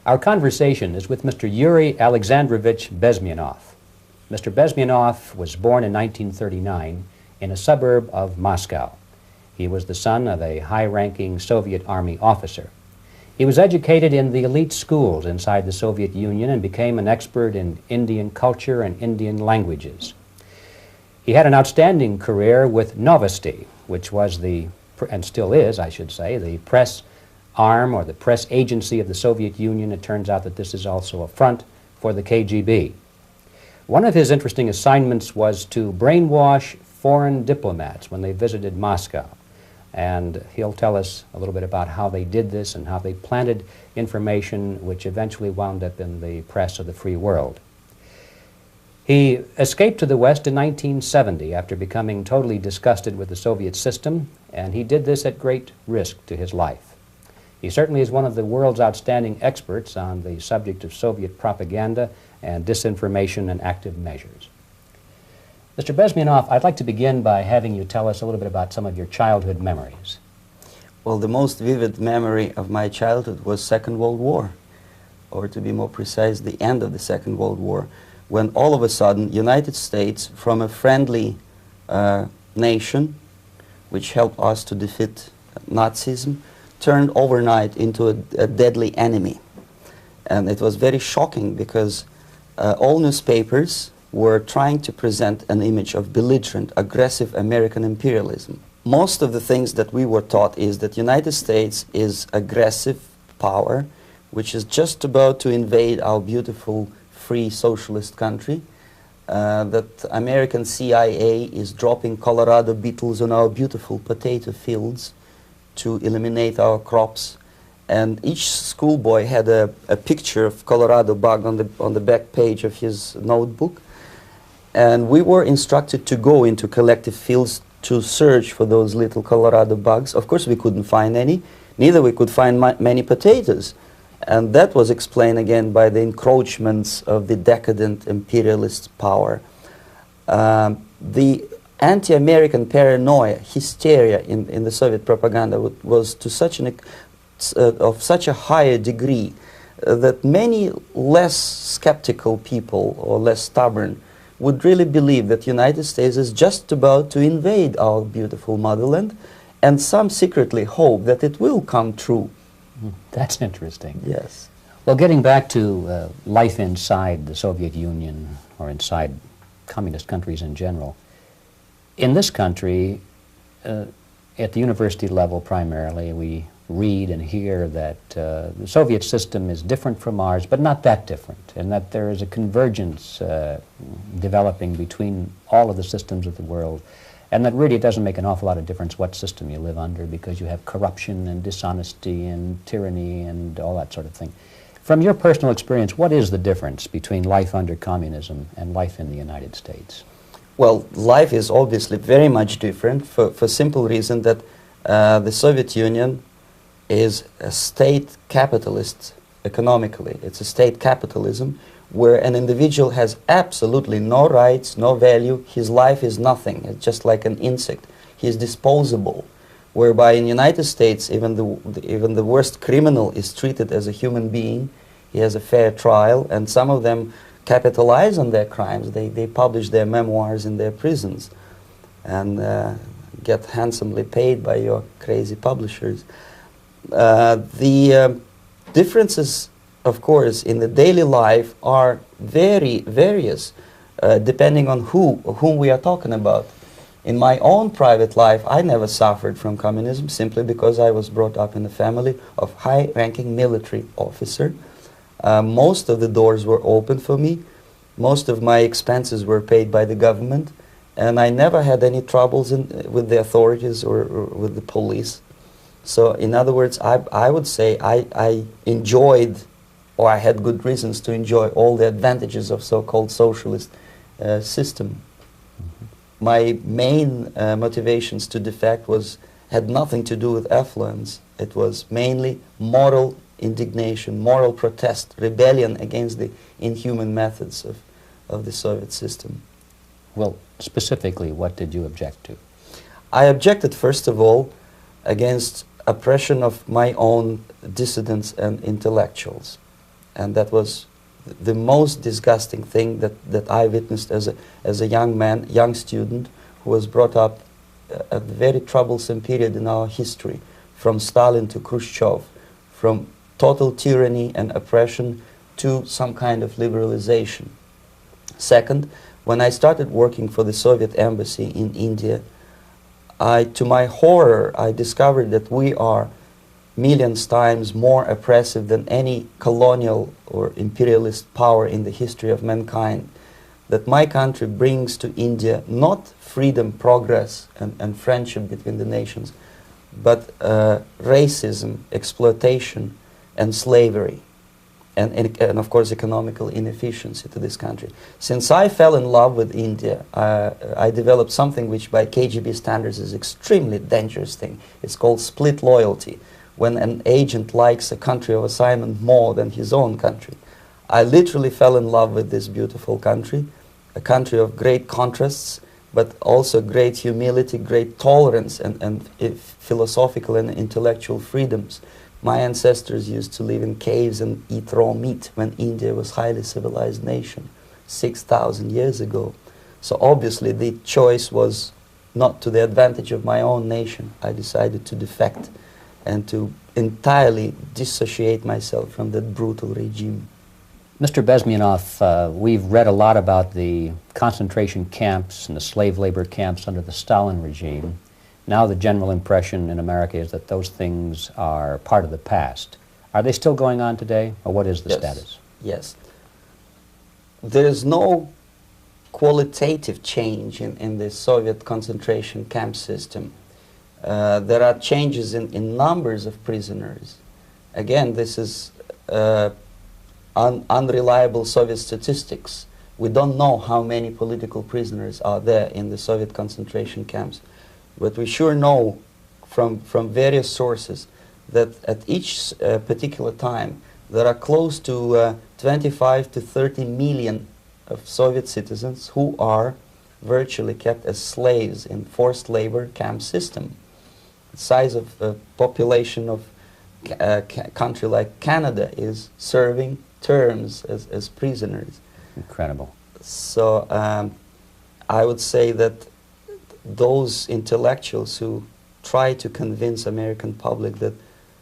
Our conversation is with Mr. Yuri Alexandrovich Bezmenov. Mr. Bezmenov was born in 1939 in a suburb of Moscow. He was the son of a high-ranking Soviet Army officer. He was educated in the elite schools inside the Soviet Union and became an expert in Indian culture and Indian languages. He had an outstanding career with Novosti, which was and still is, I should say, the press arm or the press agency of the Soviet Union. It turns out that this is also a front for the KGB. One of his interesting assignments was to brainwash foreign diplomats when they visited Moscow. And he'll tell us a little bit about how they did this and how they planted information which eventually wound up in the press of the free world. He escaped to the West in 1970 after becoming totally disgusted with the Soviet system, and he did this at great risk to his life. He certainly is one of the world's outstanding experts on the subject of Soviet propaganda and disinformation and active measures. Mr. Bezmenov, I'd like to begin by having you tell us a little bit about some of your childhood memories. Well, the most vivid memory of my childhood was Second World War, or to be more precise, the end of the Second World War, when all of a sudden United States, from a friendly nation, which helped us to defeat Nazism, turned overnight into a deadly enemy. And it was very shocking because all newspapers were trying to present an image of belligerent, aggressive American imperialism. Most of the things that we were taught is that United States is aggressive power, which is just about to invade our beautiful, free socialist country, that American CIA is dropping Colorado beetles on our beautiful potato fields to eliminate our crops. And each schoolboy had a picture of Colorado bug on the back page of his notebook. And we were instructed to go into collective fields to search for those little Colorado bugs. Of course, we couldn't find any. Neither we could find many potatoes. And that was explained again by the encroachments of the decadent imperialist power. The anti-American paranoia, hysteria in the Soviet propaganda was to of such a higher degree that many less skeptical people or less stubborn would really believe that the United States is just about to invade our beautiful motherland, and some secretly hope that it will come true. That's interesting. Yes. Well, getting back to life inside the Soviet Union or inside communist countries in general, in this country, at the university level primarily, we read and hear that the Soviet system is different from ours, but not that different, and that there is a convergence developing between all of the systems of the world, and that really it doesn't make an awful lot of difference what system you live under because you have corruption and dishonesty and tyranny and all that sort of thing. From your personal experience, what is the difference between life under communism and life in the United States? Well, life is obviously very much different for simple reason that the Soviet Union is a state capitalist economically. It's a state capitalism where an individual has absolutely no rights, no value. His life is nothing. It's just like an insect. He is disposable. Whereby in the United States, even the worst criminal is treated as a human being. He has a fair trial, and some of them capitalize on their crimes. They publish their memoirs in their prisons and get handsomely paid by your crazy publishers. The differences, of course, in the daily life are very various, depending on whom we are talking about. In my own private life, I never suffered from communism simply because I was brought up in a family of high-ranking military officer. Most of the doors were open for me. Most of my expenses were paid by the government, and I never had any troubles with the authorities or with the police. So, in other words, I would say I enjoyed, or I had good reasons to enjoy all the advantages of so-called socialist system. Mm-hmm. My main motivations to defect had nothing to do with affluence. It was mainly moral indignation, moral protest, rebellion against the inhuman methods of the Soviet system. Well, specifically, what did you object to? I objected, first of all, against oppression of my own dissidents and intellectuals. And that was the most disgusting thing that I witnessed as a young man, young student, who was brought up at a very troublesome period in our history, from Stalin to Khrushchev, from total tyranny and oppression to some kind of liberalization. Second, when I started working for the Soviet embassy in India, to my horror, I discovered that we are millions times more oppressive than any colonial or imperialist power in the history of mankind. That my country brings to India not freedom, progress, and friendship between the nations, but racism, exploitation, and slavery, and of course economical inefficiency to this country. Since I fell in love with India, I developed something which by KGB standards is extremely dangerous thing. It's called split loyalty, when an agent likes a country of assignment more than his own country. I literally fell in love with this beautiful country, a country of great contrasts, but also great humility, great tolerance, and philosophical and intellectual freedoms. My ancestors used to live in caves and eat raw meat when India was a highly civilized nation 6,000 years ago. So obviously the choice was not to the advantage of my own nation. I decided to defect and to entirely dissociate myself from that brutal regime. Mr. Bezmenov, we've read a lot about the concentration camps and the slave labor camps under the Stalin regime. Now the general impression in America is that those things are part of the past. Are they still going on today, or what is the status? Yes. There is no qualitative change in the Soviet concentration camp system. There are changes in numbers of prisoners. Again, this is unreliable Soviet statistics. We don't know how many political prisoners are there in the Soviet concentration camps. But we sure know from various sources that at each particular time there are close to 25 to 30 million of Soviet citizens who are virtually kept as slaves in forced labor camp system. The size of the population of a country like Canada is serving terms as prisoners. Incredible. So I would say that those intellectuals who try to convince American public that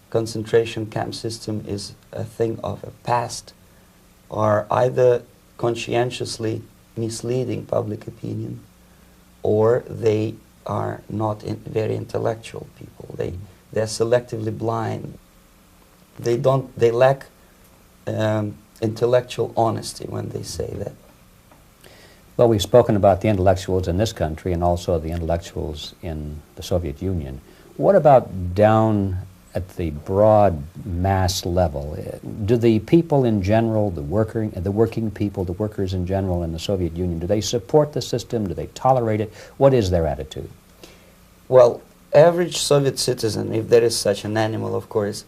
concentration camp system is a thing of a past are either conscientiously misleading public opinion, or they are not very intellectual people. They're selectively blind. They lack intellectual honesty when they say that. Well, we've spoken about the intellectuals in this country and also the intellectuals in the Soviet Union. What about down at the broad mass level? Do the people in general, the working people, the workers in general in the Soviet Union, do they support the system? Do they tolerate it? What is their attitude? Well, average Soviet citizen, if there is such an animal, of course,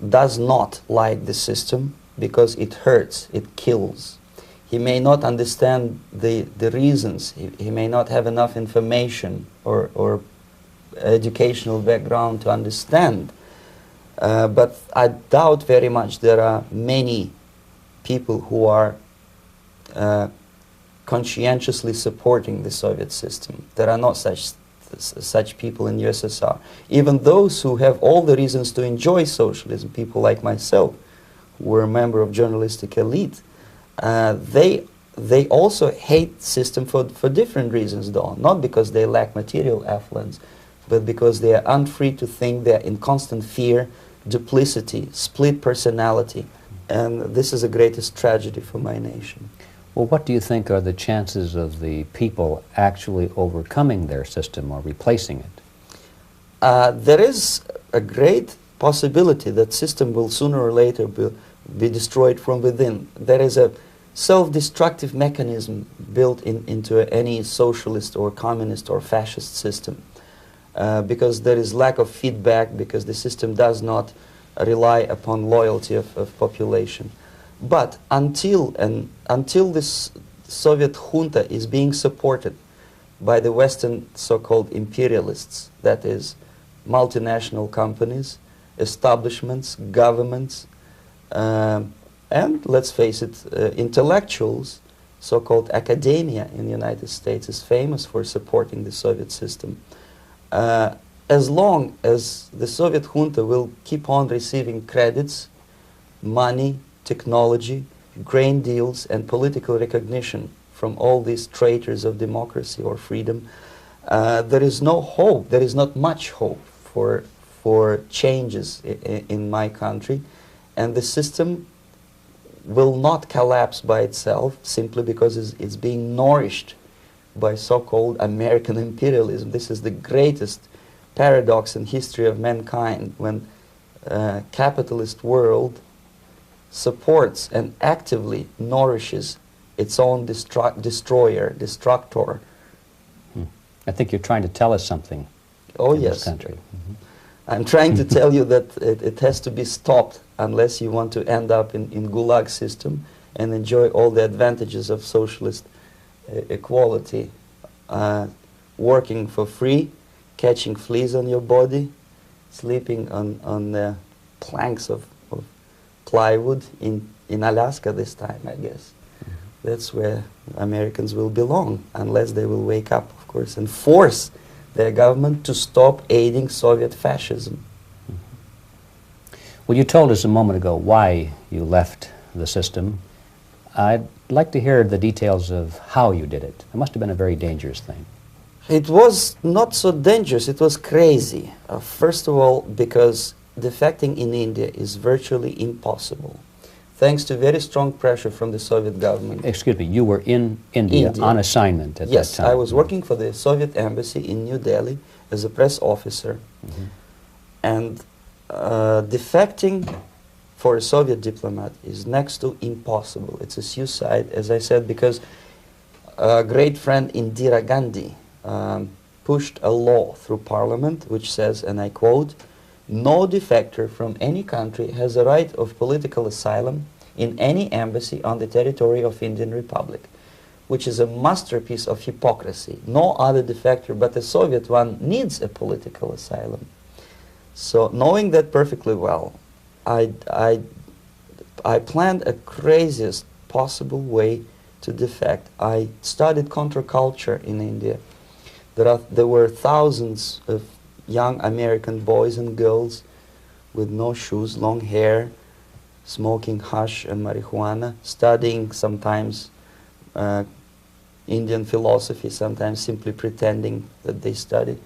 does not like the system because it hurts, it kills. He may not understand the reasons. He may not have enough information or educational background to understand. But I doubt very much there are many people who are conscientiously supporting the Soviet system. There are not such people in USSR. Even those who have all the reasons to enjoy socialism, people like myself, who were a member of journalistic elite, they also hate the system for different reasons, though. Not because they lack material affluence, but because they are unfree to think, they are in constant fear, duplicity, split personality. And this is the greatest tragedy for my nation. Well, what do you think are the chances of the people actually overcoming their system or replacing it? There is a great possibility that system will sooner or later be destroyed from within. There is a self-destructive mechanism built into any socialist or communist or fascist system because there is lack of feedback, because the system does not rely upon loyalty of population. But until this Soviet junta is being supported by the Western so-called imperialists, that is, multinational companies, establishments, governments, And let's face it, intellectuals, so-called academia in the United States is famous for supporting the Soviet system. As long as the Soviet junta will keep on receiving credits, money, technology, grain deals, and political recognition from all these traitors of democracy or freedom, there is no hope, there is not much hope for changes in my country, and the system will not collapse by itself simply because it's being nourished by so-called American imperialism. This is the greatest paradox in history of mankind, when capitalist world supports and actively nourishes its own destructor. I think you're trying to tell us something. Oh, in yes. This country. Mm-hmm. I'm trying to tell you that it has to be stopped unless you want to end up in gulag system and enjoy all the advantages of socialist equality. Working for free, catching fleas on your body, sleeping on planks of plywood in Alaska this time, I guess. Mm-hmm. That's where Americans will belong, unless they will wake up, of course, and force their government to stop aiding Soviet fascism. Mm-hmm. Well, you told us a moment ago why you left the system. I'd like to hear the details of how you did it. It must have been a very dangerous thing. It was not so dangerous, it was crazy. First of all, because defecting in India is virtually impossible, thanks to very strong pressure from the Soviet government. Excuse me, you were in India on assignment at that time? Yes, I was working for the Soviet embassy in New Delhi as a press officer. Mm-hmm. And defecting for a Soviet diplomat is next to impossible. It's a suicide, as I said, because a great friend Indira Gandhi pushed a law through parliament which says, and I quote, "No defector from any country has a right of political asylum in any embassy on the territory of Indian Republic," which is a masterpiece of hypocrisy. No other defector but the Soviet one needs a political asylum. So knowing that perfectly well, I planned a craziest possible way to defect. I studied counterculture in India. There were thousands of young American boys and girls with no shoes, long hair, smoking hash and marijuana, studying sometimes Indian philosophy, sometimes simply pretending that they study.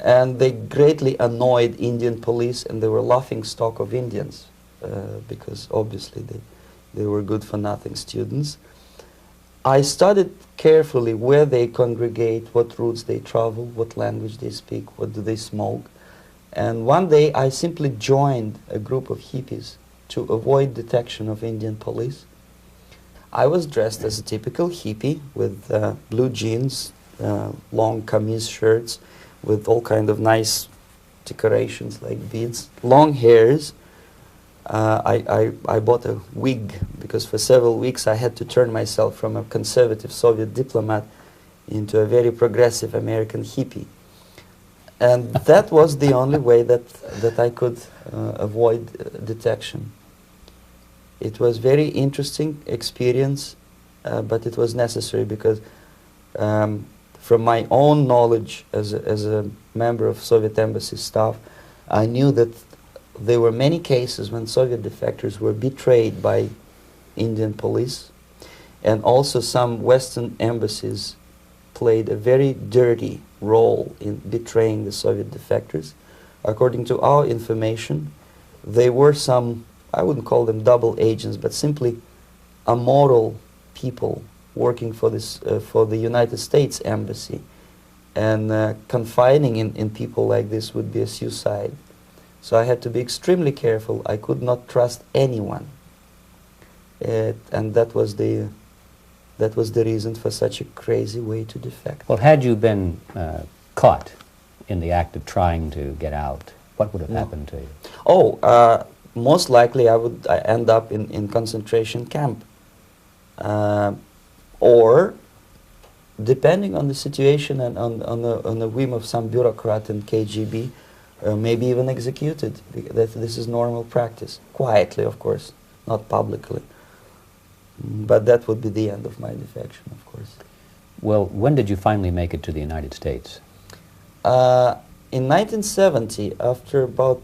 And they greatly annoyed Indian police, and they were laughing stock of Indians because obviously they were good-for-nothing students. I studied carefully where they congregate, what routes they travel, what language they speak, what do they smoke. And one day I simply joined a group of hippies to avoid detection of Indian police. I was dressed as a typical hippie with blue jeans, long kameez shirts with all kind of nice decorations like beads, long hairs. I bought a wig because for several weeks I had to turn myself from a conservative Soviet diplomat into a very progressive American hippie. And that was the only way that I could avoid detection. It was very interesting experience, but it was necessary because from my own knowledge as a member of Soviet embassy staff, I knew that there were many cases when Soviet defectors were betrayed by Indian police, and also some Western embassies played a very dirty role in betraying the Soviet defectors. According to our information, they were some, I wouldn't call them double agents, but simply amoral people working for the United States Embassy. And confiding in people like this would be a suicide. So I had to be extremely careful. I could not trust anyone. And that was the reason for such a crazy way to defect. Well, had you been caught in the act of trying to get out, what would have happened to you? Oh, most likely I would end up in concentration camp. Or, depending on the situation and on the whim of some bureaucrat in KGB, maybe even executed. This is normal practice. Quietly, of course. not publicly. But that would be the end of my defection, of course. Well, when did you finally make it to the United States? In 1970, after about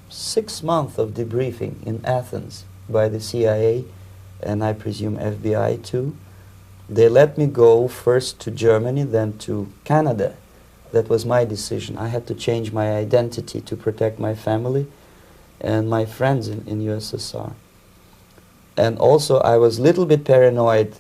6 months of debriefing in Athens by the CIA, and I presume FBI too, they let me go first to Germany, then to Canada. That was my decision. I had to change my identity to protect my family and my friends in USSR. And also I was a little bit paranoid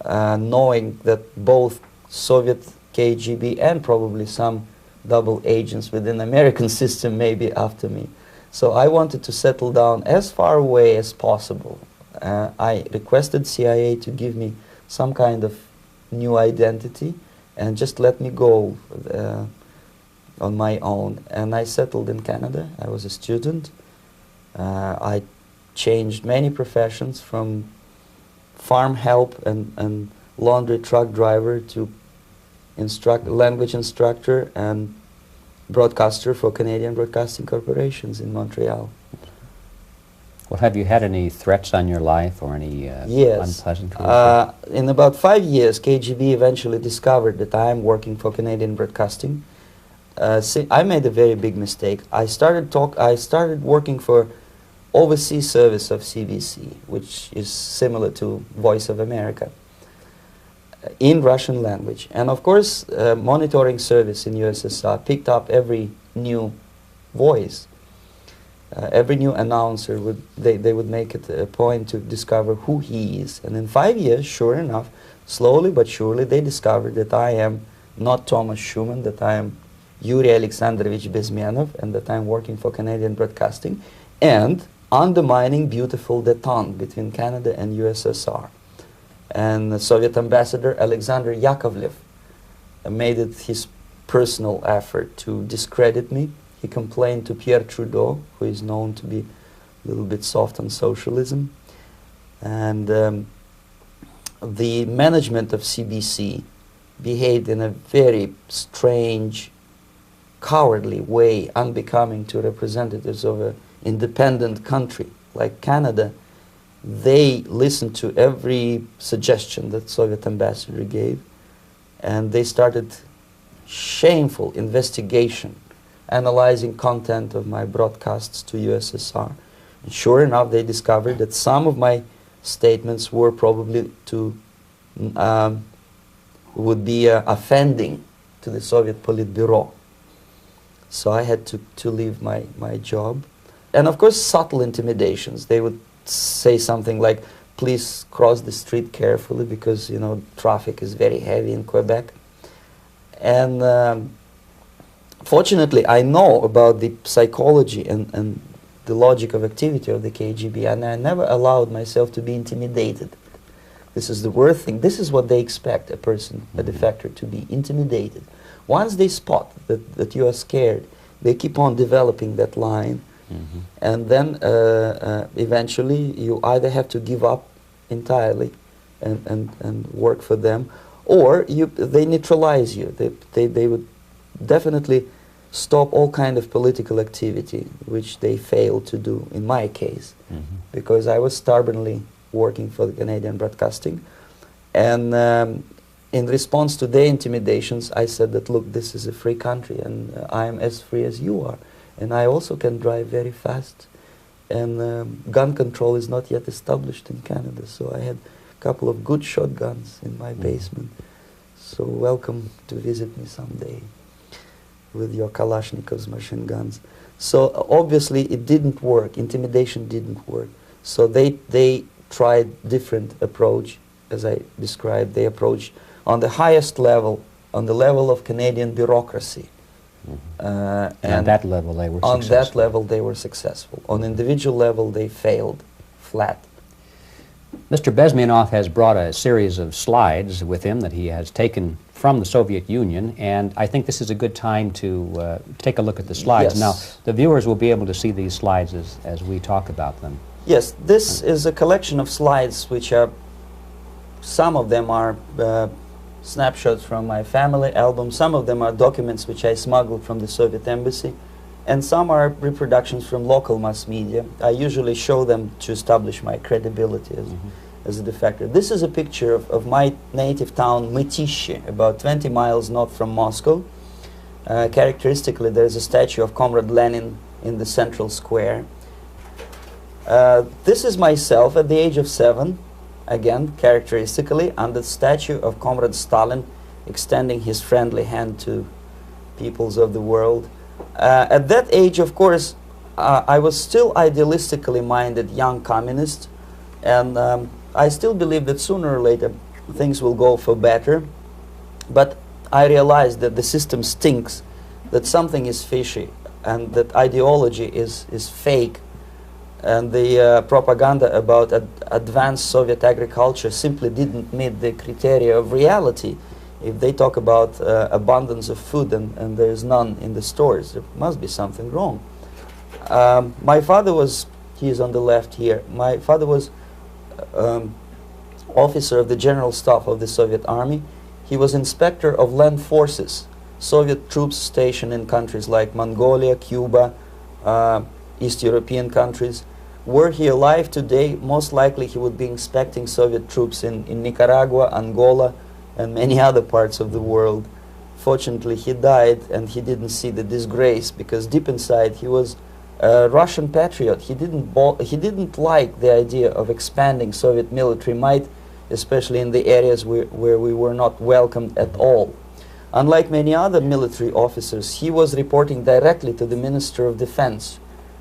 knowing that both Soviet KGB and probably some double agents within the American system may be after me. So I wanted to settle down as far away as possible. I requested CIA to give me some kind of new identity and just let me go on my own. And I settled in Canada. I was a student. I changed many professions, from farm help and laundry truck driver to language instructor and broadcaster for Canadian broadcasting corporations in Montreal. Well, have you had any threats on your life or any yes. unpleasant In about 5 years, KGB eventually discovered that I am working for Canadian broadcasting. I made a very big mistake. I started working for overseas service of CBC, which is similar to Voice of America, in Russian language. And of course, monitoring service in USSR picked up every new voice. Every new announcer, they would make it a point to discover who he is. And in 5 years, sure enough, slowly but surely, they discovered that I am not Thomas Schumann, that I am Yuri Alexandrovich Bezmenov, and that I am working for Canadian Broadcasting, and undermining beautiful détente between Canada and USSR. And the Soviet ambassador Alexander Yakovlev made it his personal effort to discredit me. He complained to Pierre Trudeau, who is known to be a little bit soft on socialism. And the management of CBC behaved in a very strange, cowardly way, unbecoming to representatives of an independent country like Canada. They listened to every suggestion that Soviet ambassador gave, and they started shameful investigation, analyzing content of my broadcasts to USSR. And sure enough, they discovered that some of my statements were probably would be offending to the Soviet Politburo. So I had to leave my job. And of course, subtle intimidations. They would say something like, please cross the street carefully because, you know, traffic is very heavy in Quebec. And fortunately, I know about the psychology and the logic of activity of the KGB, and I never allowed myself to be intimidated. This is the worst thing. This is what they expect a person, a defector, to be intimidated. Once they spot that you are scared, they keep on developing that line. Mm-hmm. And then eventually you either have to give up entirely and work for them, or they neutralize you. They would definitely stop all kind of political activity, which they failed to do in my case, mm-hmm. because I was stubbornly working for the Canadian Broadcasting. And in response to their intimidations, I said that, look, this is a free country, and I am as free as you are. And I also can drive very fast. And gun control is not yet established in Canada, so I had a couple of good shotguns in my basement. So welcome to visit me someday with your Kalashnikov's machine guns. So obviously it didn't work. Intimidation didn't work. So they tried different approach, as I described. They approached on the highest level, on the level of Canadian bureaucracy. Mm-hmm. And on that level they were successful. On that level they were successful. On individual level they failed flat. Mr. Bezmenov has brought a series of slides with him that he has taken from the Soviet Union, and I think this is a good time to take a look at the slides. Yes. Now, the viewers will be able to see these slides as we talk about them. Yes, this is a collection of slides which are, some of them are snapshots from my family album, some of them are documents which I smuggled from the Soviet embassy and some are reproductions from local mass media. I usually show them to establish my credibility as a defector. This is a picture of my native town, Mытищи, about 20 miles north from Moscow. Characteristically, there is a statue of Comrade Lenin in the central square. This is myself at the age of 7, again, characteristically, under the statue of Comrade Stalin, extending his friendly hand to peoples of the world. At that age, of course, I was still idealistically minded young communist, and I still believe that sooner or later things will go for better. But I realized that the system stinks, that something is fishy, and that ideology is fake, and the propaganda about advanced Soviet agriculture simply didn't meet the criteria of reality. If they talk about abundance of food and there is none in the stores, there must be something wrong. My father was, he is on the left here, my father was officer of the General Staff of the Soviet Army. He was inspector of land forces, Soviet troops stationed in countries like Mongolia, Cuba, East European countries. Were he alive today, most likely he would be inspecting Soviet troops in Nicaragua, Angola, and many other parts of the world. Fortunately, he died and he didn't see the disgrace, because deep inside he was a Russian patriot. He didn't like the idea of expanding Soviet military might, especially in the areas where we were not welcomed at all. Unlike many other military officers, he was reporting directly to the Minister of Defense,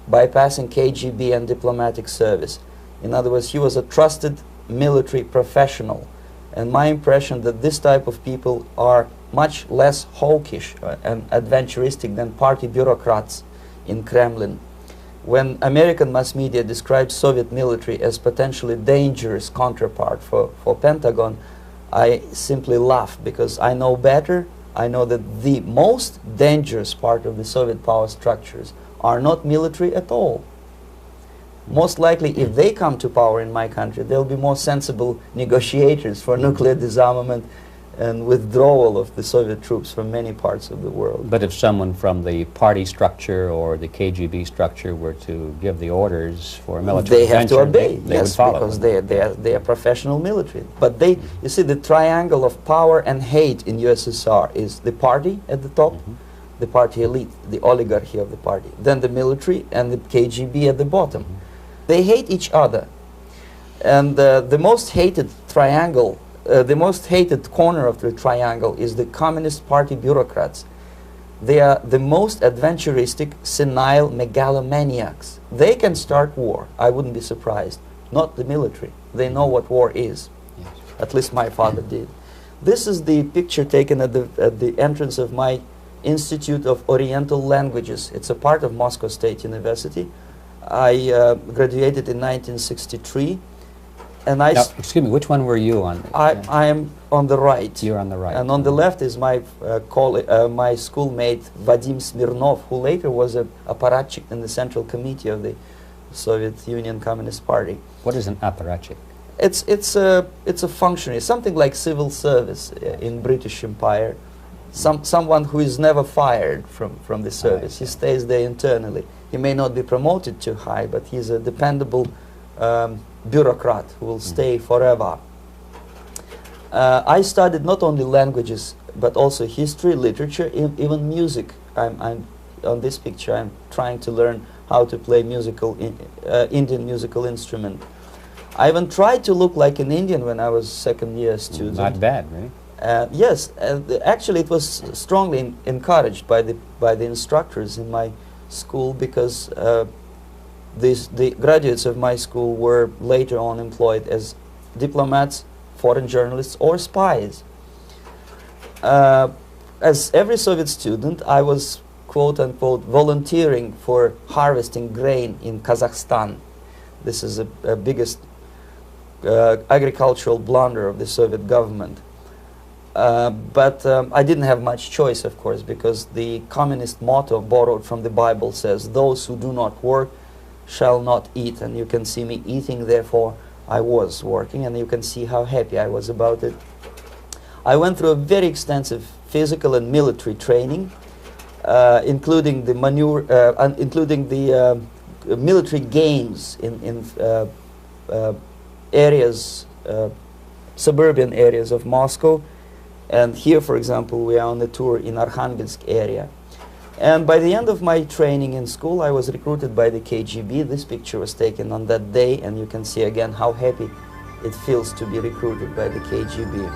bypassing KGB and diplomatic service. In other words, he was a trusted military professional. And my impression that this type of people are much less hawkish and adventuristic than party bureaucrats in Kremlin. When American mass media describes Soviet military as potentially dangerous counterpart for Pentagon, I simply laugh, because I know better. I know that the most dangerous part of the Soviet power structures are not military at all. Most likely, if they come to power in my country, they'll be more sensible negotiators for nuclear disarmament and withdrawal of the Soviet troops from many parts of the world. But if someone from the party structure or the KGB structure were to give the orders for a military they have to obey, they yes, would follow, because they are professional military. But they, you see, the triangle of power and hate in USSR is the party at the top, the party elite, the oligarchy of the party, then the military and the KGB at the bottom. They hate each other, and the most hated triangle, the most hated corner of the triangle is the Communist Party bureaucrats. They are the most adventuristic, senile megalomaniacs. They can start war, I wouldn't be surprised. Not the military. They know what war is. Yes. At least my father did. This is the picture taken at the entrance of my Institute of Oriental Languages. It's a part of Moscow State University. I graduated in 1963, and I... Now, excuse me, which one were you on? I am on the right. You're on the right. And on the left is my my schoolmate Vadim Smirnov, who later was a apparatchik in the Central Committee of the Soviet Union Communist Party. What is an apparatchik? It's a functionary, something like civil service in British Empire. Someone who is never fired from the service. He stays there internally. He may not be promoted too high, but he's a dependable bureaucrat who will stay forever. I studied not only languages, but also history, literature, even music. I'm on this picture, I'm trying to learn how to play Indian musical instrument. I even tried to look like an Indian when I was second-year student. Not bad, right? Yes, actually it was strongly encouraged by the instructors in my school, because the graduates of my school were later on employed as diplomats, foreign journalists, or spies. As every Soviet student, I was quote-unquote volunteering for harvesting grain in Kazakhstan. This is the biggest agricultural blunder of the Soviet government. But I didn't have much choice, of course, because the communist motto borrowed from the Bible says, "Those who do not work shall not eat." And you can see me eating, therefore I was working, and you can see how happy I was about it. I went through a very extensive physical and military training, including the military games in areas, suburban areas of Moscow. And here, for example, we are on a tour in Arkhangelsk area. And by the end of my training in school, I was recruited by the KGB. This picture was taken on that day, and you can see again how happy it feels to be recruited by the KGB.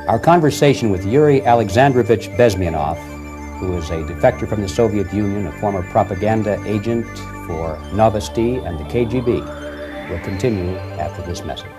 Our conversation with Yuri Alexandrovich Bezmenov, who is a defector from the Soviet Union, a former propaganda agent for Novosti and the KGB, will continue after this message.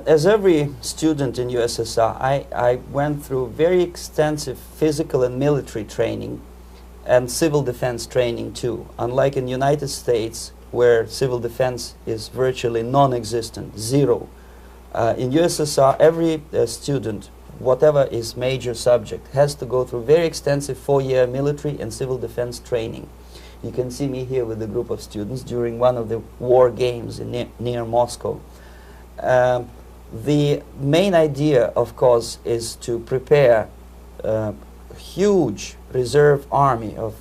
As every student in USSR, I went through very extensive physical and military training and civil defense training too. Unlike in United States, where civil defense is virtually non-existent, zero. In USSR, every student, whatever his major subject, has to go through very extensive 4-year military and civil defense training. You can see me here with a group of students during one of the war games near Moscow. The main idea, of course, is to prepare a huge reserve army of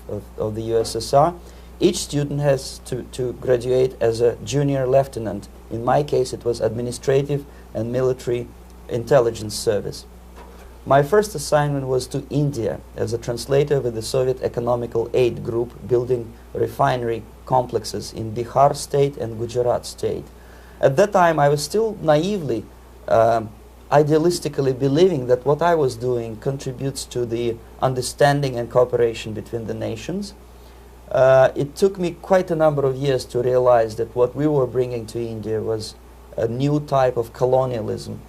the USSR. Each student has to graduate as a junior lieutenant. In my case, it was administrative and military intelligence service. My first assignment was to India as a translator with the Soviet Economical Aid Group, building refinery complexes in Bihar state and Gujarat state. At that time, I was still naively, idealistically believing that what I was doing contributes to the understanding and cooperation between the nations. It took me quite a number of years to realize that what we were bringing to India was a new type of colonialism,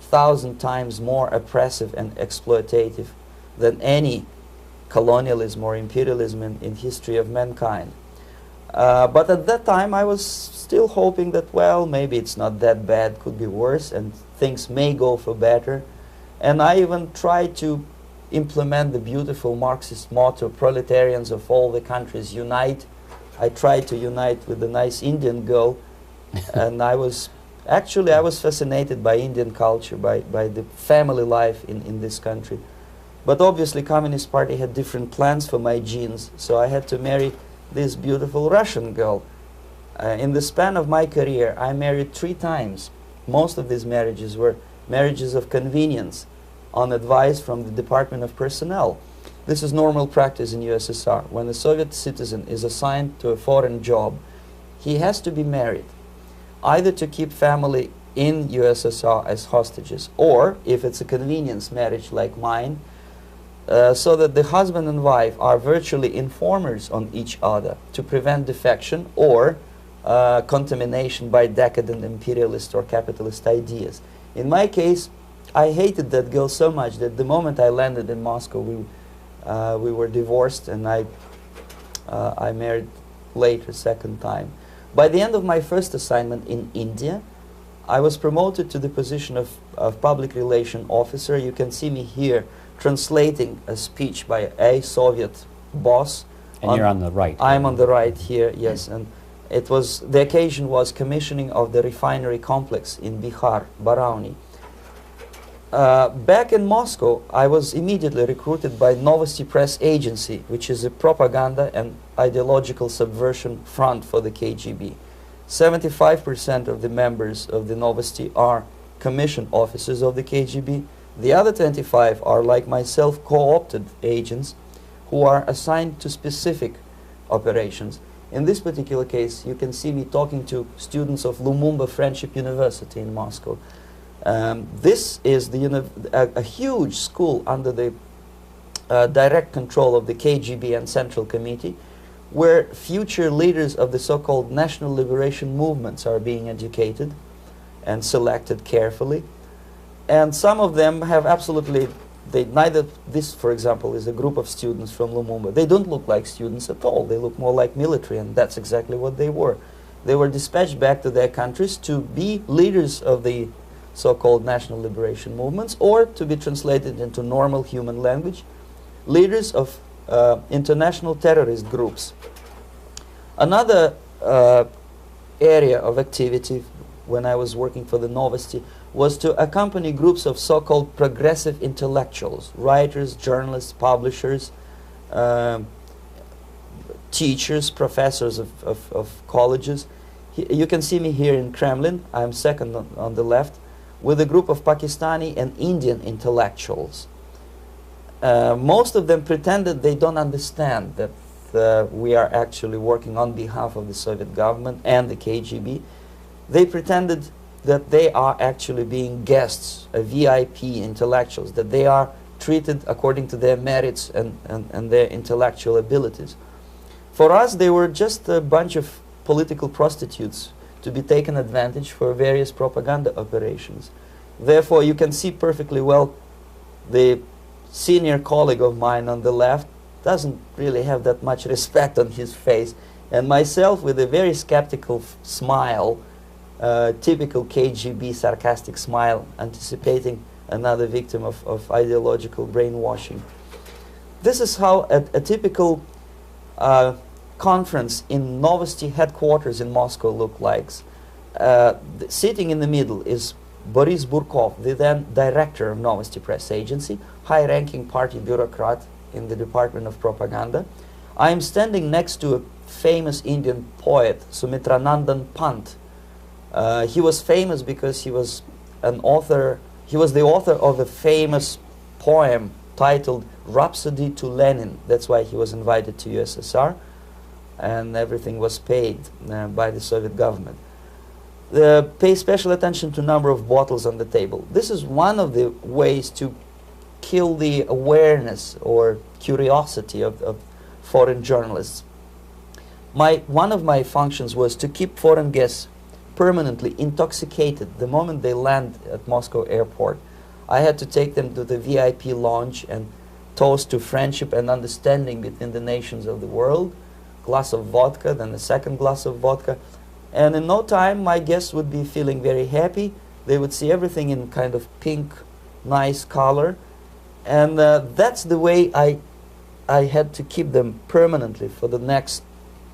1,000 times more oppressive and exploitative than any colonialism or imperialism in history of mankind. But at that time, I was still hoping that, well, maybe it's not that bad, could be worse, and things may go for better. And I even tried to implement the beautiful Marxist motto, proletarians of all the countries unite. I tried to unite with a nice Indian girl, and I was fascinated by Indian culture, by the family life in this country. But obviously, Communist Party had different plans for my genes, so I had to marry this beautiful Russian girl. In the span of my career, I married 3 times. Most of these marriages were marriages of convenience on advice from the Department of Personnel. This is normal practice in USSR. When a Soviet citizen is assigned to a foreign job, he has to be married, either to keep family in USSR as hostages, or, if it's a convenience marriage like mine, so that the husband and wife are virtually informers on each other to prevent defection or contamination by decadent imperialist or capitalist ideas. In my case, I hated that girl so much that the moment I landed in Moscow, we were divorced, and I married later, second time. By the end of my first assignment in India, I was promoted to the position of public relation officer. You can see me here translating a speech by a Soviet boss. And you're on the right. I'm on the right here, yes. And it was, the occasion was commissioning of the refinery complex in Bihar, Barauni. Back in Moscow, I was immediately recruited by Novosti Press Agency, which is a propaganda and ideological subversion front for the KGB. 75% of the members of the Novosti are commissioned officers of the KGB. The other 25 are, like myself, co-opted agents who are assigned to specific operations. In this particular case, you can see me talking to students of Lumumba Friendship University in Moscow. This is a huge school under the direct control of the KGB and Central Committee, where future leaders of the so-called national liberation movements are being educated and selected carefully. And some of them have absolutely, this, for example, is a group of students from Lumumba. They don't look like students at all. They look more like military, and that's exactly what they were. They were dispatched back to their countries to be leaders of the so-called national liberation movements, or to be translated into normal human language, leaders of international terrorist groups. Another area of activity when I was working for the Novosti was to accompany groups of so-called progressive intellectuals, writers, journalists, publishers, teachers, professors of colleges. You can see me here in Kremlin. I'm second on the left, with a group of Pakistani and Indian intellectuals. Most of them pretended they don't understand that we are actually working on behalf of the Soviet government and the KGB. They pretended that they are actually being guests, VIP intellectuals, that they are treated according to their merits and their intellectual abilities. For us, they were just a bunch of political prostitutes to be taken advantage for various propaganda operations. Therefore, you can see perfectly well the senior colleague of mine on the left doesn't really have that much respect on his face, and myself with a very skeptical smile, typical KGB sarcastic smile, anticipating another victim of ideological brainwashing. This is how a typical conference in Novosti headquarters in Moscow looked like. Sitting in the middle is Boris Burkov, the then director of Novosti press agency, high-ranking party bureaucrat in the Department of Propaganda. I am standing next to a famous Indian poet, Sumitranandan Pant. He was famous because he was an author. He was the author of a famous poem titled Rhapsody to Lenin. That's why he was invited to USSR, and everything was paid by the Soviet government. Pay special attention to number of bottles on the table. This is one of the ways to kill the awareness or curiosity of foreign journalists. One of my functions was to keep foreign guests permanently intoxicated the moment they land at Moscow airport. I had to take them to the VIP lounge and toast to friendship and understanding between the nations of the world. Glass of vodka, then a second glass of vodka. And in no time, my guests would be feeling very happy. They would see everything in kind of pink, nice color. And that's the way I had to keep them permanently for the next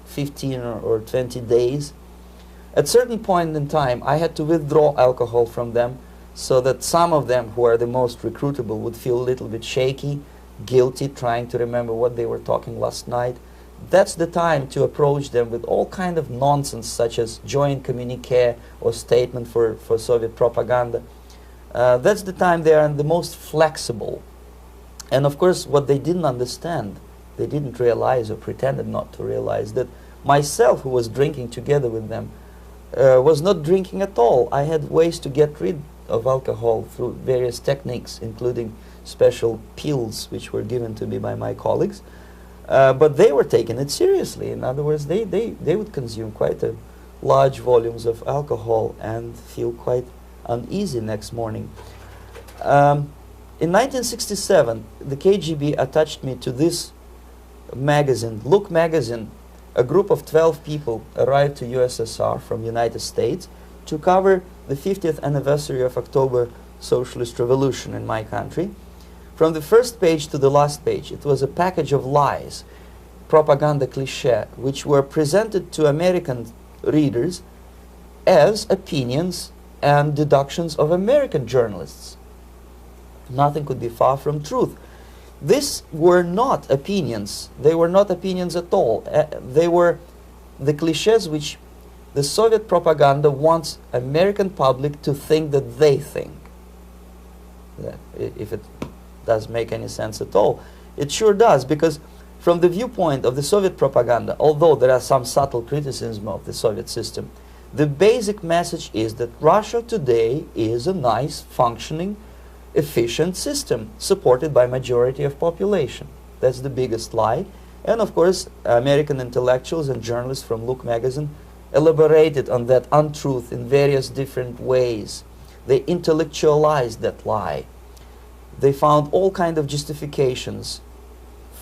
15 or 20 days. At certain point in time, I had to withdraw alcohol from them so that some of them who are the most recruitable would feel a little bit shaky, guilty, trying to remember what they were talking last night. That's the time to approach them with all kind of nonsense, such as joint communique or statement for Soviet propaganda. That's the time they are the most flexible. And of course, what they didn't understand, they didn't realize or pretended not to realize, that myself, who was drinking together with them, was not drinking at all. I had ways to get rid of alcohol through various techniques, including special pills which were given to me by my colleagues. But they were taking it seriously. In other words, they would consume quite a large volumes of alcohol and feel quite uneasy next morning. In 1967, the KGB attached me to this magazine, Look magazine. A group of 12 people arrived to USSR from United States to cover the 50th anniversary of October Socialist Revolution in my country. From the first page to the last page, it was a package of lies, propaganda cliché, which were presented to American readers as opinions and deductions of American journalists. Nothing could be far from truth. These were not opinions. They were not opinions at all. They were the clichés which the Soviet propaganda wants American public to think that they think. If it does make any sense at all. It sure does, because from the viewpoint of the Soviet propaganda, although there are some subtle criticism of the Soviet system, the basic message is that Russia today is a nice, functioning, efficient system supported by majority of population. That's the biggest lie. And of course, American intellectuals and journalists from Look magazine elaborated on that untruth in various different ways. They intellectualized that lie. They found all kind of justifications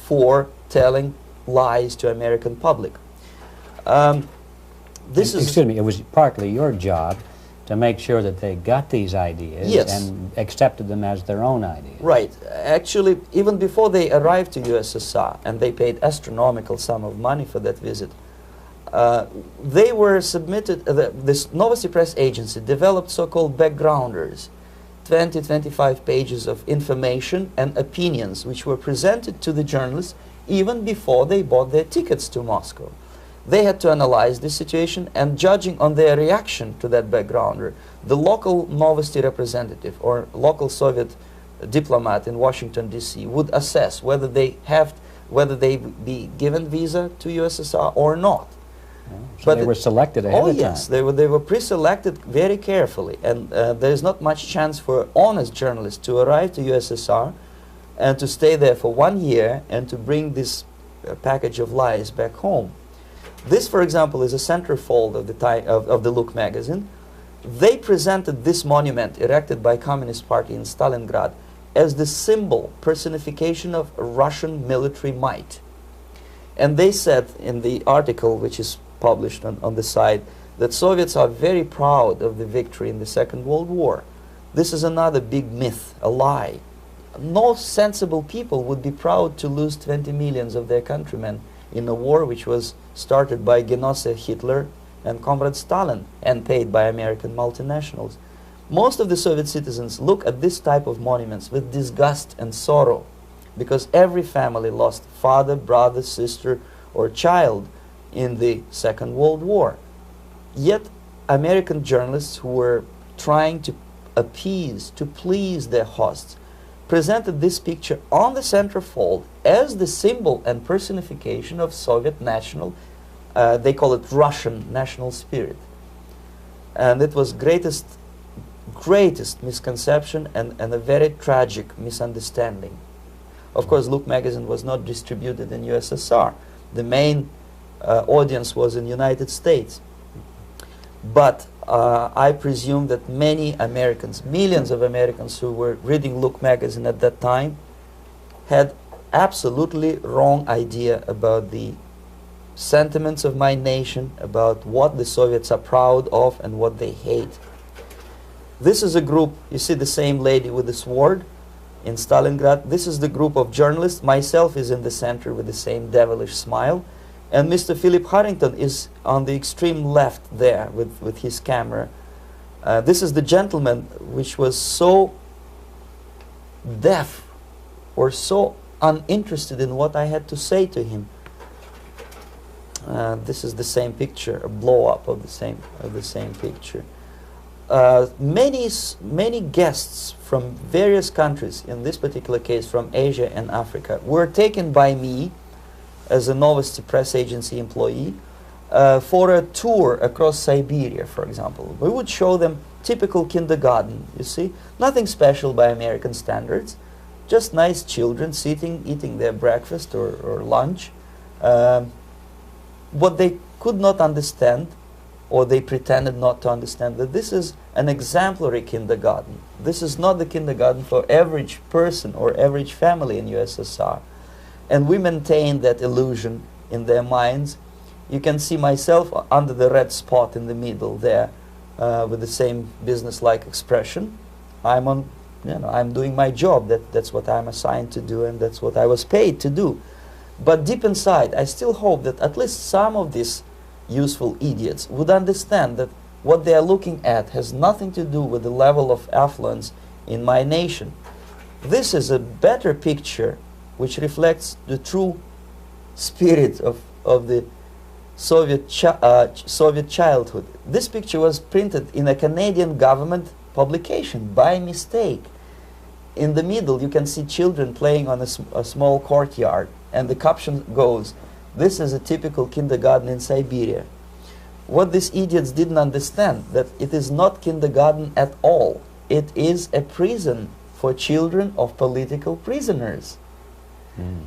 for telling lies to American public. this is... Excuse me, it was partly your job to make sure that they got these ideas Yes. and accepted them as their own ideas. Right. Actually, even before they arrived to USSR, and they paid astronomical sum of money for that visit, they were submitted, this Novosti Press Agency developed so-called backgrounders, 20-25 pages of information and opinions which were presented to the journalists even before they bought their tickets to Moscow. They had to analyze the situation, and judging on their reaction to that backgrounder, the local Novosti representative or local Soviet diplomat in Washington, D.C. would assess whether they be given visa to USSR or not. So they were selected ahead of time. Oh yes, they were pre-selected very carefully, and there is not much chance for honest journalists to arrive to USSR and to stay there for 1 year and to bring this package of lies back home. This, for example, is a centerfold of the Look magazine. They presented this monument erected by Communist Party in Stalingrad as the symbol, personification of Russian military might. And they said in the article, which is published on the site, that Soviets are very proud of the victory in the Second World War. This is another big myth, a lie. No sensible people would be proud to lose 20 millions of their countrymen in a war which was started by Genoese Hitler and Comrade Stalin and paid by American multinationals. Most of the Soviet citizens look at this type of monuments with disgust and sorrow, because every family lost father, brother, sister, or child in the Second World War. Yet American journalists who were trying to appease, to please their hosts, presented this picture on the centerfold as the symbol and personification of Soviet national, they call it Russian national spirit. And it was greatest misconception and a very tragic misunderstanding. Of course, Look magazine was not distributed in USSR. The main audience was in United States. But I presume that many Americans, millions of Americans who were reading Look magazine at that time, had absolutely wrong idea about the sentiments of my nation, about what the Soviets are proud of and what they hate. This is a group, you see the same lady with the sword in Stalingrad. This is the group of journalists. Myself is in the center with the same devilish smile. And Mr. Philip Harrington is on the extreme left there with his camera. This is the gentleman which was so deaf or so uninterested in what I had to say to him. This is the same picture, a blow-up of the same picture. Many guests from various countries, in this particular case from Asia and Africa, were taken by me as a Novosti Press Agency employee for a tour across Siberia, for example. We would show them typical kindergarten, you see, nothing special by American standards, just nice children sitting, eating their breakfast or lunch. What they could not understand, or they pretended not to understand, that this is an exemplary kindergarten. This is not the kindergarten for average person or average family in USSR. And we maintain that illusion in their minds. You can see myself under the red spot in the middle there with the same business-like expression. I'm doing my job. That's what I'm assigned to do, and that's what I was paid to do. But deep inside, I still hope that at least some of these useful idiots would understand that what they are looking at has nothing to do with the level of affluence in my nation. This is a better picture which reflects the true spirit of the Soviet childhood. This picture was printed in a Canadian government publication by mistake. In the middle you can see children playing on a small courtyard, and the caption goes, "This is a typical kindergarten in Siberia." What these idiots didn't understand, that it is not kindergarten at all. It is a prison for children of political prisoners.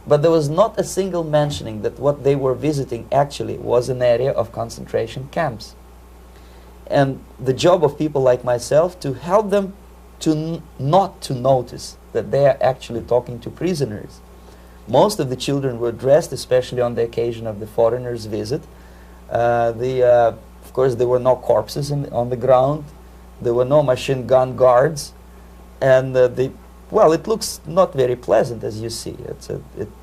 But there was not a single mentioning that what they were visiting actually was an area of concentration camps. And the job of people like myself to help them to not to notice that they are actually talking to prisoners. Most of the children were dressed, especially on the occasion of the foreigners' visit. The Of course, there were no corpses on the ground. There were no machine gun guards. And well, it looks not very pleasant, as you see.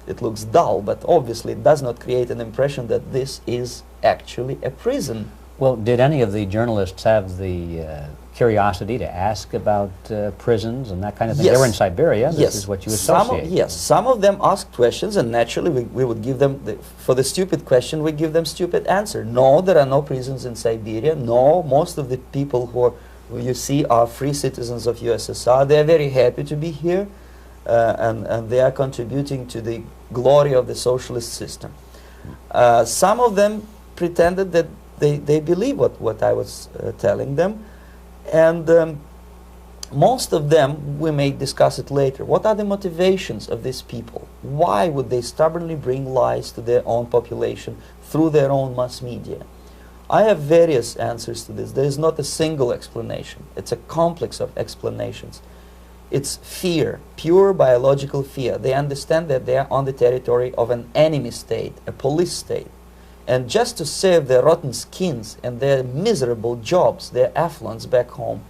It looks dull, but obviously it does not create an impression that this is actually a prison. Well, did any of the journalists have the curiosity to ask about prisons and that kind of thing? Yes. They were in Siberia. This Yes. is what you associate. Yes, some of them asked questions, and naturally we would give them, for the stupid question, we give them stupid answer. No, there are no prisons in Siberia. No, most of the people who you see are free citizens of USSR. They are very happy to be here, and they are contributing to the glory of the socialist system. Some of them pretended that they believe what I was telling them, and most of them, we may discuss it later. What are the motivations of these people? Why would they stubbornly bring lies to their own population through their own mass media? I have various answers to this. There is not a single explanation. It's a complex of explanations. It's fear, pure biological fear. They understand that they are on the territory of an enemy state, a police state. And just to save their rotten skins and their miserable jobs, their affluence back home,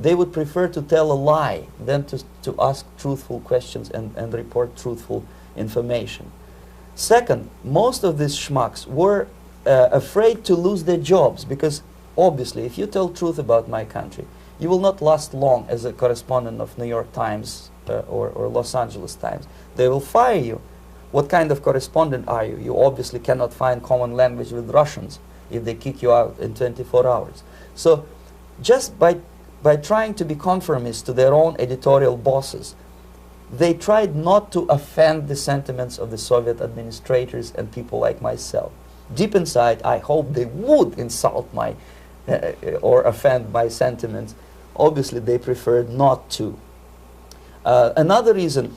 they would prefer to tell a lie than to ask truthful questions and report truthful information. Second, most of these schmucks were afraid to lose their jobs, because obviously if you tell truth about my country, you will not last long as a correspondent of New York Times or Los Angeles Times. They will fire you. What kind of correspondent are you? You obviously cannot find common language with Russians if they kick you out in 24 hours. So just by trying to be conformist to their own editorial bosses, they tried not to offend the sentiments of the Soviet administrators and people like myself. Deep inside, I hope they would insult my or offend my sentiments. Obviously, they preferred not to. Another reason,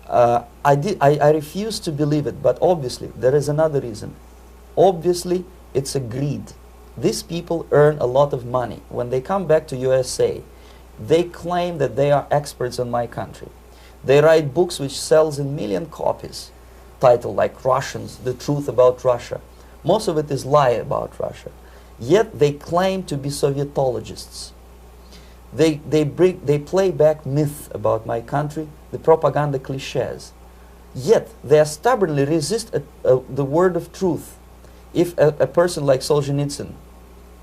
I refuse to believe it, but obviously there is another reason. Obviously, it's a greed. These people earn a lot of money. When they come back to USA, they claim that they are experts on my country. They write books which sells in million copies, titled like Russians, The Truth About Russia. Most of it is lie about Russia. Yet they claim to be Sovietologists. They play back myth about my country, the propaganda cliches. Yet they stubbornly resist the word of truth. If a person like Solzhenitsyn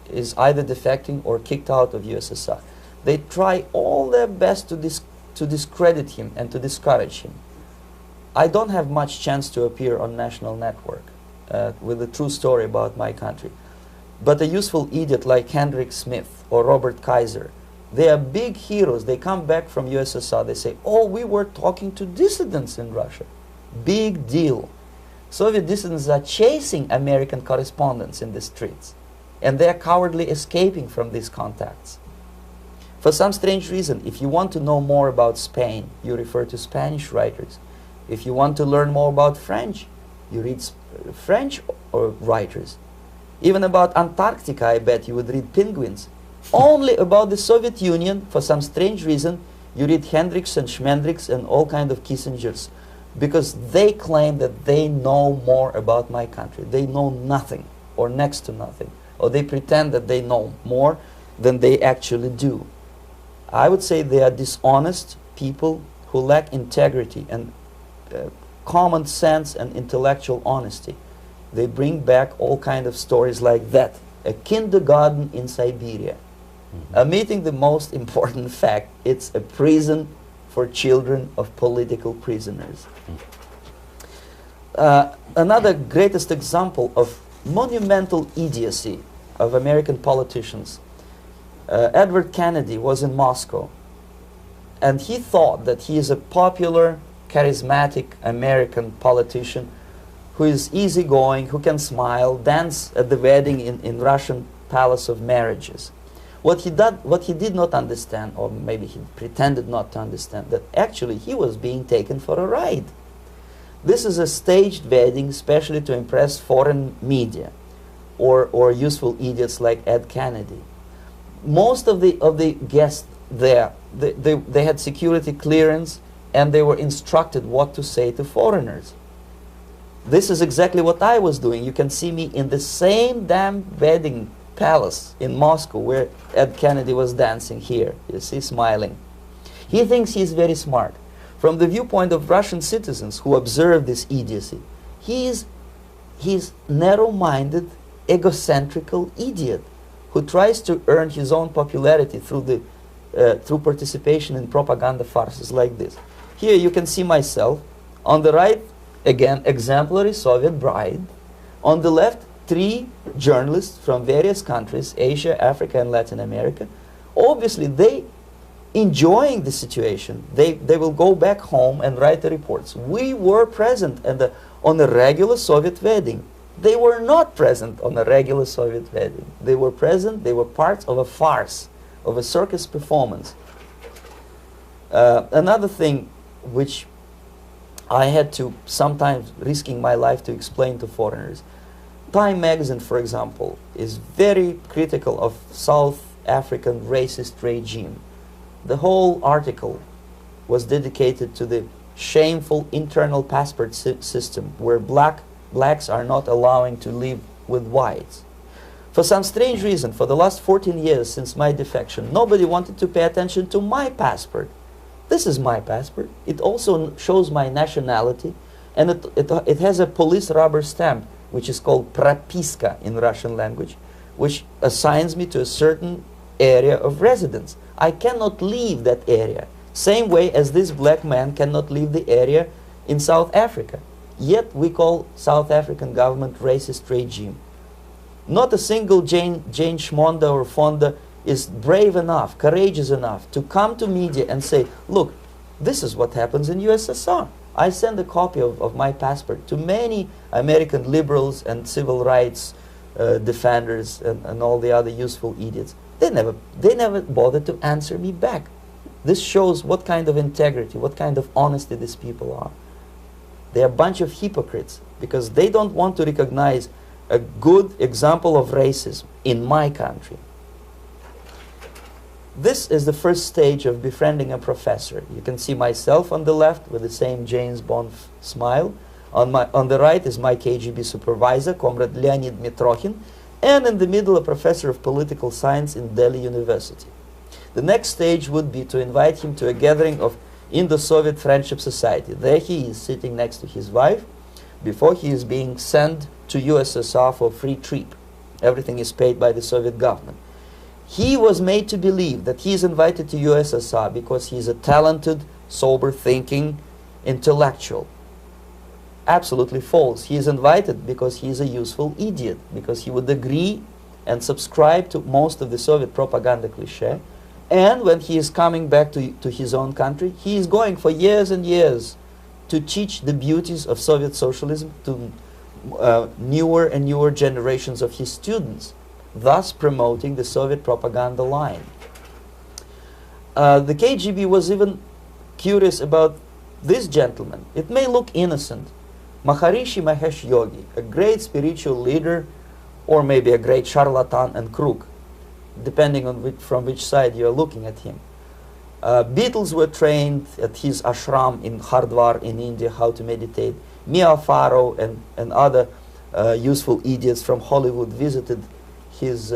is either defecting or kicked out of USSR, they try all their best to discredit him and to discourage him. I don't have much chance to appear on national network with a true story about my country. But a useful idiot like Hendrik Smith or Robert Kaiser, they are big heroes. They come back from USSR. They say, oh, we were talking to dissidents in Russia. Big deal. Soviet dissidents are chasing American correspondents in the streets, and they are cowardly escaping from these contacts. For some strange reason, if you want to know more about Spain, you refer to Spanish writers. If you want to learn more about French, you read French writers. Even about Antarctica, I bet you would read Penguins. Only about the Soviet Union, for some strange reason, you read Hendricks and Schmendricks and all kind of Kissingers, because they claim that they know more about my country. They know nothing, or next to nothing, or they pretend that they know more than they actually do. I would say they are dishonest people who lack integrity and common sense and intellectual honesty. They bring back all kind of stories like that. A kindergarten in Siberia. Omitting the most important fact, it's a prison for children of political prisoners. Another greatest example of monumental idiocy of American politicians. Edward Kennedy was in Moscow, and he thought that he is a popular, charismatic American politician who is easygoing, who can smile, dance at the wedding in Russian Palace of Marriages. What he did not understand, or maybe he pretended not to understand, that actually he was being taken for a ride. This is a staged wedding, especially to impress foreign media or useful idiots like Ed Kennedy. Most of the guests there, they had security clearance, and they were instructed what to say to foreigners. This is exactly what I was doing. You can see me in the same damn wedding palace in Moscow where Ed Kennedy was dancing here, you see, smiling. He thinks he's very smart. From the viewpoint of Russian citizens who observe this idiocy, he's narrow-minded, egocentrical idiot who tries to earn his own popularity through participation in propaganda farces like this. Here you can see myself. On the right, again, exemplary Soviet bride. On the left, 3 journalists from various countries, Asia, Africa, and Latin America. Obviously, they enjoying the situation. They will go back home and write the reports. We were present on a regular Soviet wedding. They were not present on a regular Soviet wedding. They were present, they were part of a farce, of a circus performance. Another thing which I had to sometimes risking my life to explain to foreigners. Time magazine, for example, is very critical of South African racist regime. The whole article was dedicated to the shameful internal passport system where blacks are not allowing to live with whites. For some strange reason, for the last 14 years since my defection, nobody wanted to pay attention to my passport. This is my passport. It also shows my nationality, and it has a police rubber stamp, which is called propiska in Russian language, which assigns me to a certain area of residence. I cannot leave that area, same way as this black man cannot leave the area in South Africa. Yet we call South African government racist regime. Not a single Jane Schmonda or Fonda is brave enough, courageous enough to come to media and say, look, this is what happens in USSR. I send a copy of my passport to many American liberals and civil rights defenders and all the other useful idiots. They never bothered to answer me back. This shows what kind of integrity, what kind of honesty these people are. They are a bunch of hypocrites because they don't want to recognize a good example of racism in my country. This is the first stage of befriending a professor. You can see myself on the left with the same James Bond smile. On the right is my KGB supervisor, Comrade Leonid Mitrokhin, and in the middle a professor of political science in Delhi University. The next stage would be to invite him to a gathering of Indo-Soviet Friendship Society. There he is sitting next to his wife before he is being sent to USSR for a free trip. Everything is paid by the Soviet government. He was made to believe that he is invited to USSR because he is a talented, sober-thinking intellectual. Absolutely false. He is invited because he is a useful idiot, because he would agree and subscribe to most of the Soviet propaganda cliché. And when he is coming back to his own country, he is going for years and years to teach the beauties of Soviet socialism to newer and newer generations of his students, thus promoting the Soviet propaganda line. The KGB was even curious about this gentleman. It may look innocent. Maharishi Mahesh Yogi, a great spiritual leader, or maybe a great charlatan and crook, depending on from which side you are looking at him. Beatles were trained at his ashram in Hardwar in India how to meditate. Mia Farrow and other useful idiots from Hollywood visited his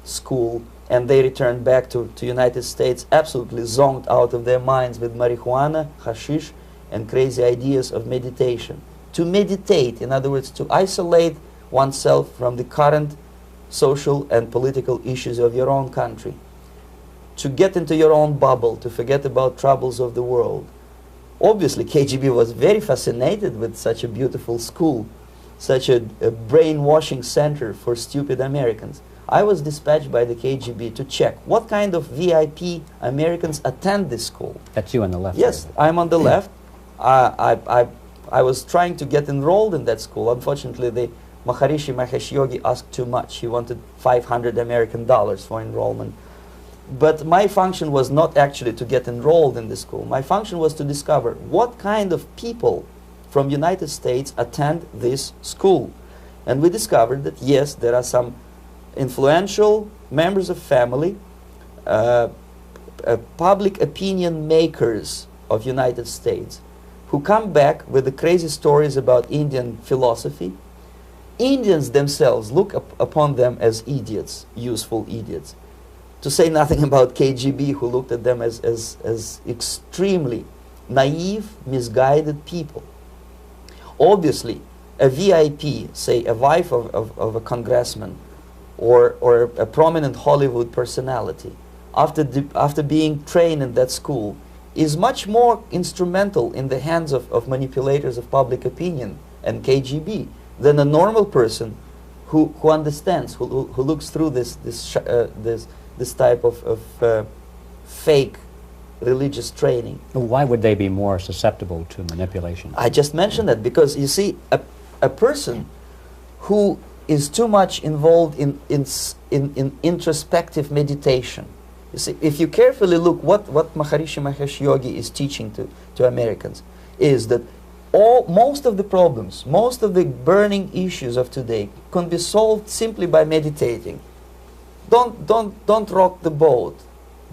school, and they returned back to United States absolutely zonked out of their minds with marijuana, hashish, and crazy ideas of meditation. To meditate, in other words, to isolate oneself from the current social and political issues of your own country, to get into your own bubble, to forget about troubles of the world. Obviously, KGB was very fascinated with such a beautiful school, such a brainwashing center for stupid Americans. I was dispatched by the KGB to check what kind of VIP Americans attend this school. That's you on the left. Yes, I'm on the left. I was trying to get enrolled in that school. Unfortunately, the Maharishi Mahesh Yogi asked too much. He wanted $500 American for enrollment. But my function was not actually to get enrolled in the school. My function was to discover what kind of people from United States attend this school. And we discovered that, yes, there are some influential members of family, public opinion makers of United States, who come back with the crazy stories about Indian philosophy Indians themselves look upon them as idiots, useful idiots. To say nothing about KGB, who looked at them as extremely naive, misguided people. Obviously, a VIP, say a wife of a congressman or a prominent Hollywood personality, after being trained in that school, is much more instrumental in the hands of manipulators of public opinion and KGB than a normal person who understands, who looks through this type of fake religious training. Why would they be more susceptible to manipulation? I just mentioned that because, you see, a person who is too much involved in introspective meditation. You see, if you carefully look what Maharishi Mahesh Yogi is teaching to Americans, is that most of the problems, most of the burning issues of today can be solved simply by meditating. Don't rock the boat.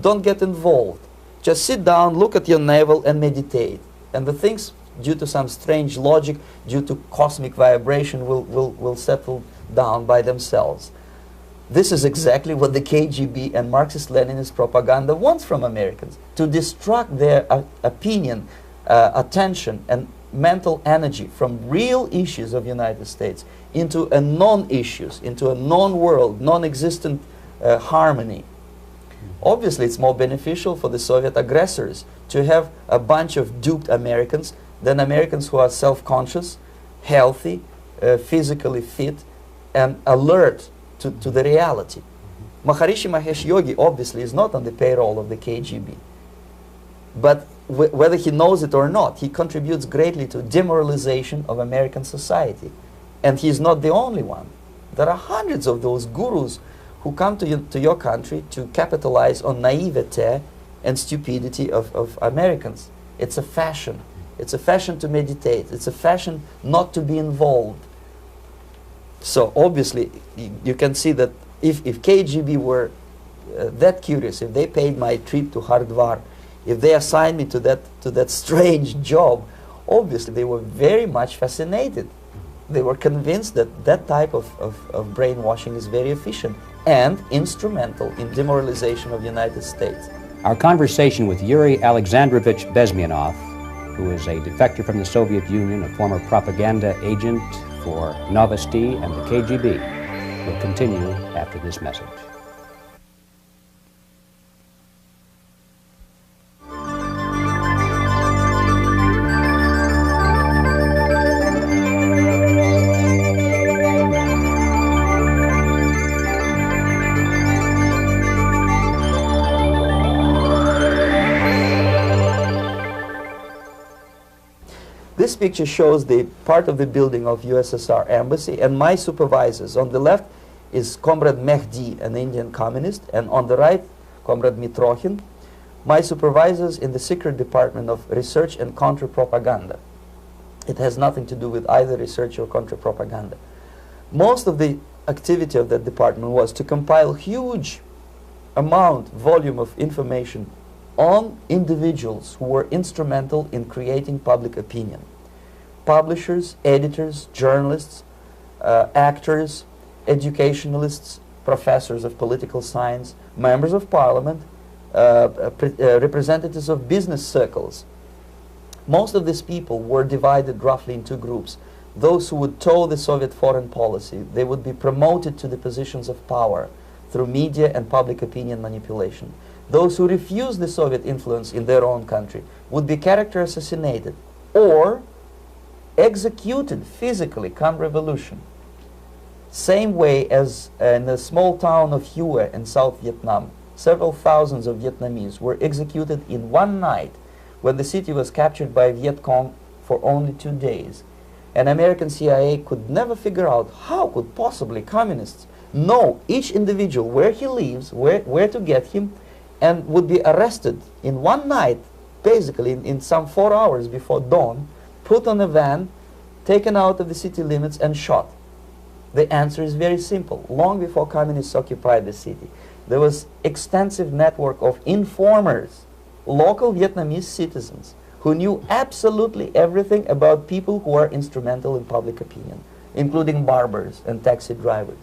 Don't get involved. Just sit down, look at your navel and meditate. And the things, due to some strange logic, due to cosmic vibration, will settle down by themselves. This is exactly what the KGB and Marxist-Leninist propaganda wants from Americans, to distract their opinion, attention, and mental energy from real issues of the United States into a non-issues, into a non-world, non-existent harmony. Obviously, it's more beneficial for the Soviet aggressors to have a bunch of duped Americans than Americans who are self-conscious, healthy, physically fit, and alert to the reality. Maharishi Mahesh Yogi obviously is not on the payroll of the KGB. But whether he knows it or not, he contributes greatly to demoralization of American society. And he's not the only one. There are hundreds of those gurus who come to your country to capitalize on naivete and stupidity of Americans. It's a fashion. It's a fashion to meditate. It's a fashion not to be involved. So obviously, you can see that if KGB were that curious, if they paid my trip to Hardwar, if they assigned me to that strange job, obviously they were very much fascinated. They were convinced that that type of brainwashing is very efficient and instrumental in demoralization of the United States. Our conversation with Yuri Alexandrovich Bezmenov, who is a defector from the Soviet Union, a former propaganda agent for Novosti and the KGB, will continue after this message. This picture shows the part of the building of USSR embassy, and my supervisors. On the left is Comrade Mehdi, an Indian communist, and on the right, Comrade Mitrokhin, my supervisors in the secret department of research and counter-propaganda. It has nothing to do with either research or counter-propaganda. Most of the activity of that department was to compile huge volume of information on individuals who were instrumental in creating public opinion. Publishers, editors, journalists, actors, educationalists, professors of political science, members of parliament, representatives of business circles. Most of these people were divided roughly into groups. Those who would toe the Soviet foreign policy, they would be promoted to the positions of power through media and public opinion manipulation. Those who refused the Soviet influence in their own country would be character assassinated or executed physically come revolution. Same way as in the small town of Hue in South Vietnam, several thousands of Vietnamese were executed in one night when the city was captured by Viet Cong for only 2 days. And American CIA could never figure out how could possibly communists know each individual, where he lives, where to get him, and would be arrested in one night, basically in some 4 hours before dawn, put on a van, taken out of the city limits and shot. The answer is very simple. Long before communists occupied the city, there was extensive network of informers, local Vietnamese citizens, who knew absolutely everything about people who are instrumental in public opinion. including barbers and taxi drivers.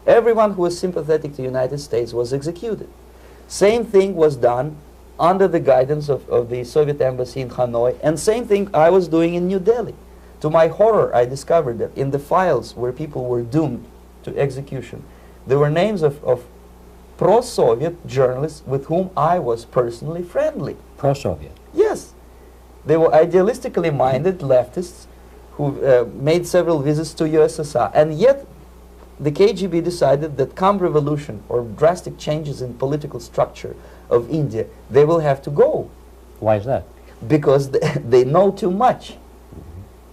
Everyone who was sympathetic to the United States was executed. Same thing was done under the guidance of the Soviet embassy in Hanoi, and same thing I was doing in New Delhi. To my horror, I discovered that in the files where people were doomed to execution, there were names of pro-Soviet journalists with whom I was personally friendly. Pro-Soviet? Yes. They were idealistically minded leftists who made several visits to USSR, and yet the KGB decided that come revolution or drastic changes in political structure of India, they will have to go. Why is that? Because they know too much.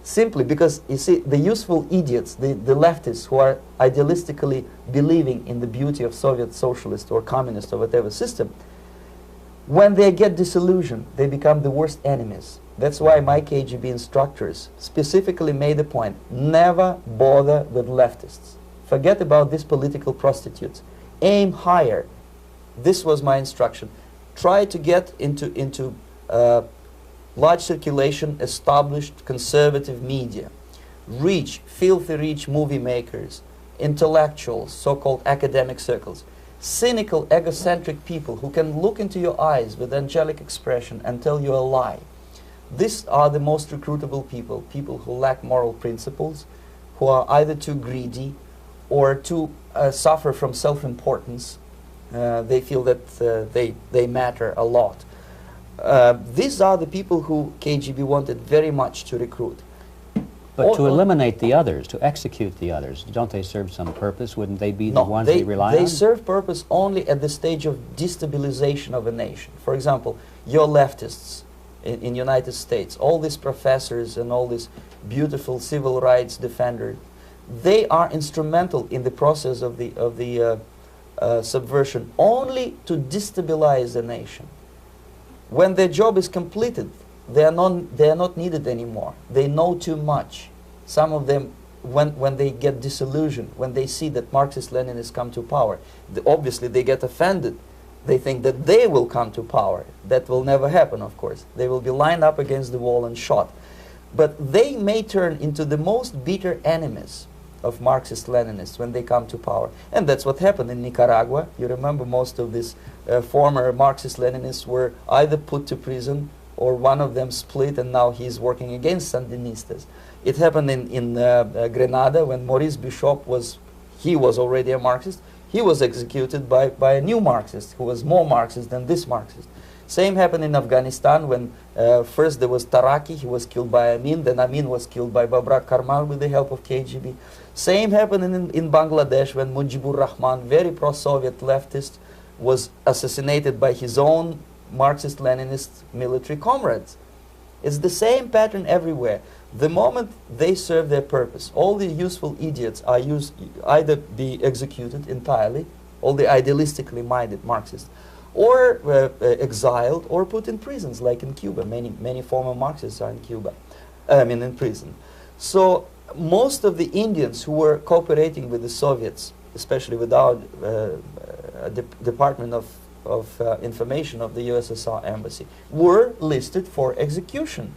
Simply because, you see, the useful idiots, the leftists who are idealistically believing in the beauty of Soviet socialist or communist or whatever system, when they get disillusioned, they become the worst enemies. That's why my KGB instructors specifically made a point, never bother with leftists. Forget about these political prostitutes. Aim higher. This was my instruction. Try to get into large circulation, established conservative media. Rich, filthy rich movie makers, intellectuals, so-called academic circles. Cynical, egocentric people who can look into your eyes with angelic expression and tell you a lie. These are the most recruitable people, people who lack moral principles, who are either too greedy or too suffer from self-importance. They feel that they matter a lot. These are the people who KGB wanted very much to recruit. But to eliminate the others, to execute the others, don't they serve some purpose? Wouldn't they be the ones they rely on? They serve purpose only at the stage of destabilization of a nation. For example, your leftists in United States, all these professors and all these beautiful civil rights defenders, they are instrumental in the process of the subversion only to destabilize the nation. When their job is completed, they are not needed anymore. They know too much. Some of them, when they get disillusioned, when they see that Marxist-Leninists come to power, obviously they get offended. They think that they will come to power. That will never happen, of course. They will be lined up against the wall and shot. But they may turn into the most bitter enemies of Marxist-Leninists when they come to power. And that's what happened in Nicaragua. You remember most of these former Marxist-Leninists were either put to prison or one of them split, and now he's working against Sandinistas. It happened in Grenada when Maurice Bishop was already a Marxist. He was executed by a new Marxist who was more Marxist than this Marxist. Same happened in Afghanistan when first there was Taraki, he was killed by Amin, then Amin was killed by Babrak Karmal with the help of KGB. Same happened in Bangladesh when Mujibur Rahman, very pro-Soviet leftist, was assassinated by his own Marxist-Leninist military comrades. It's the same pattern everywhere. The moment they serve their purpose, all the useful idiots are either be executed entirely, all the idealistically minded Marxists, or exiled or put in prisons, like in Cuba. Many former Marxists are in Cuba, in prison. So most of the Indians who were cooperating with the Soviets, especially with our Department of Information of the USSR Embassy, were listed for execution.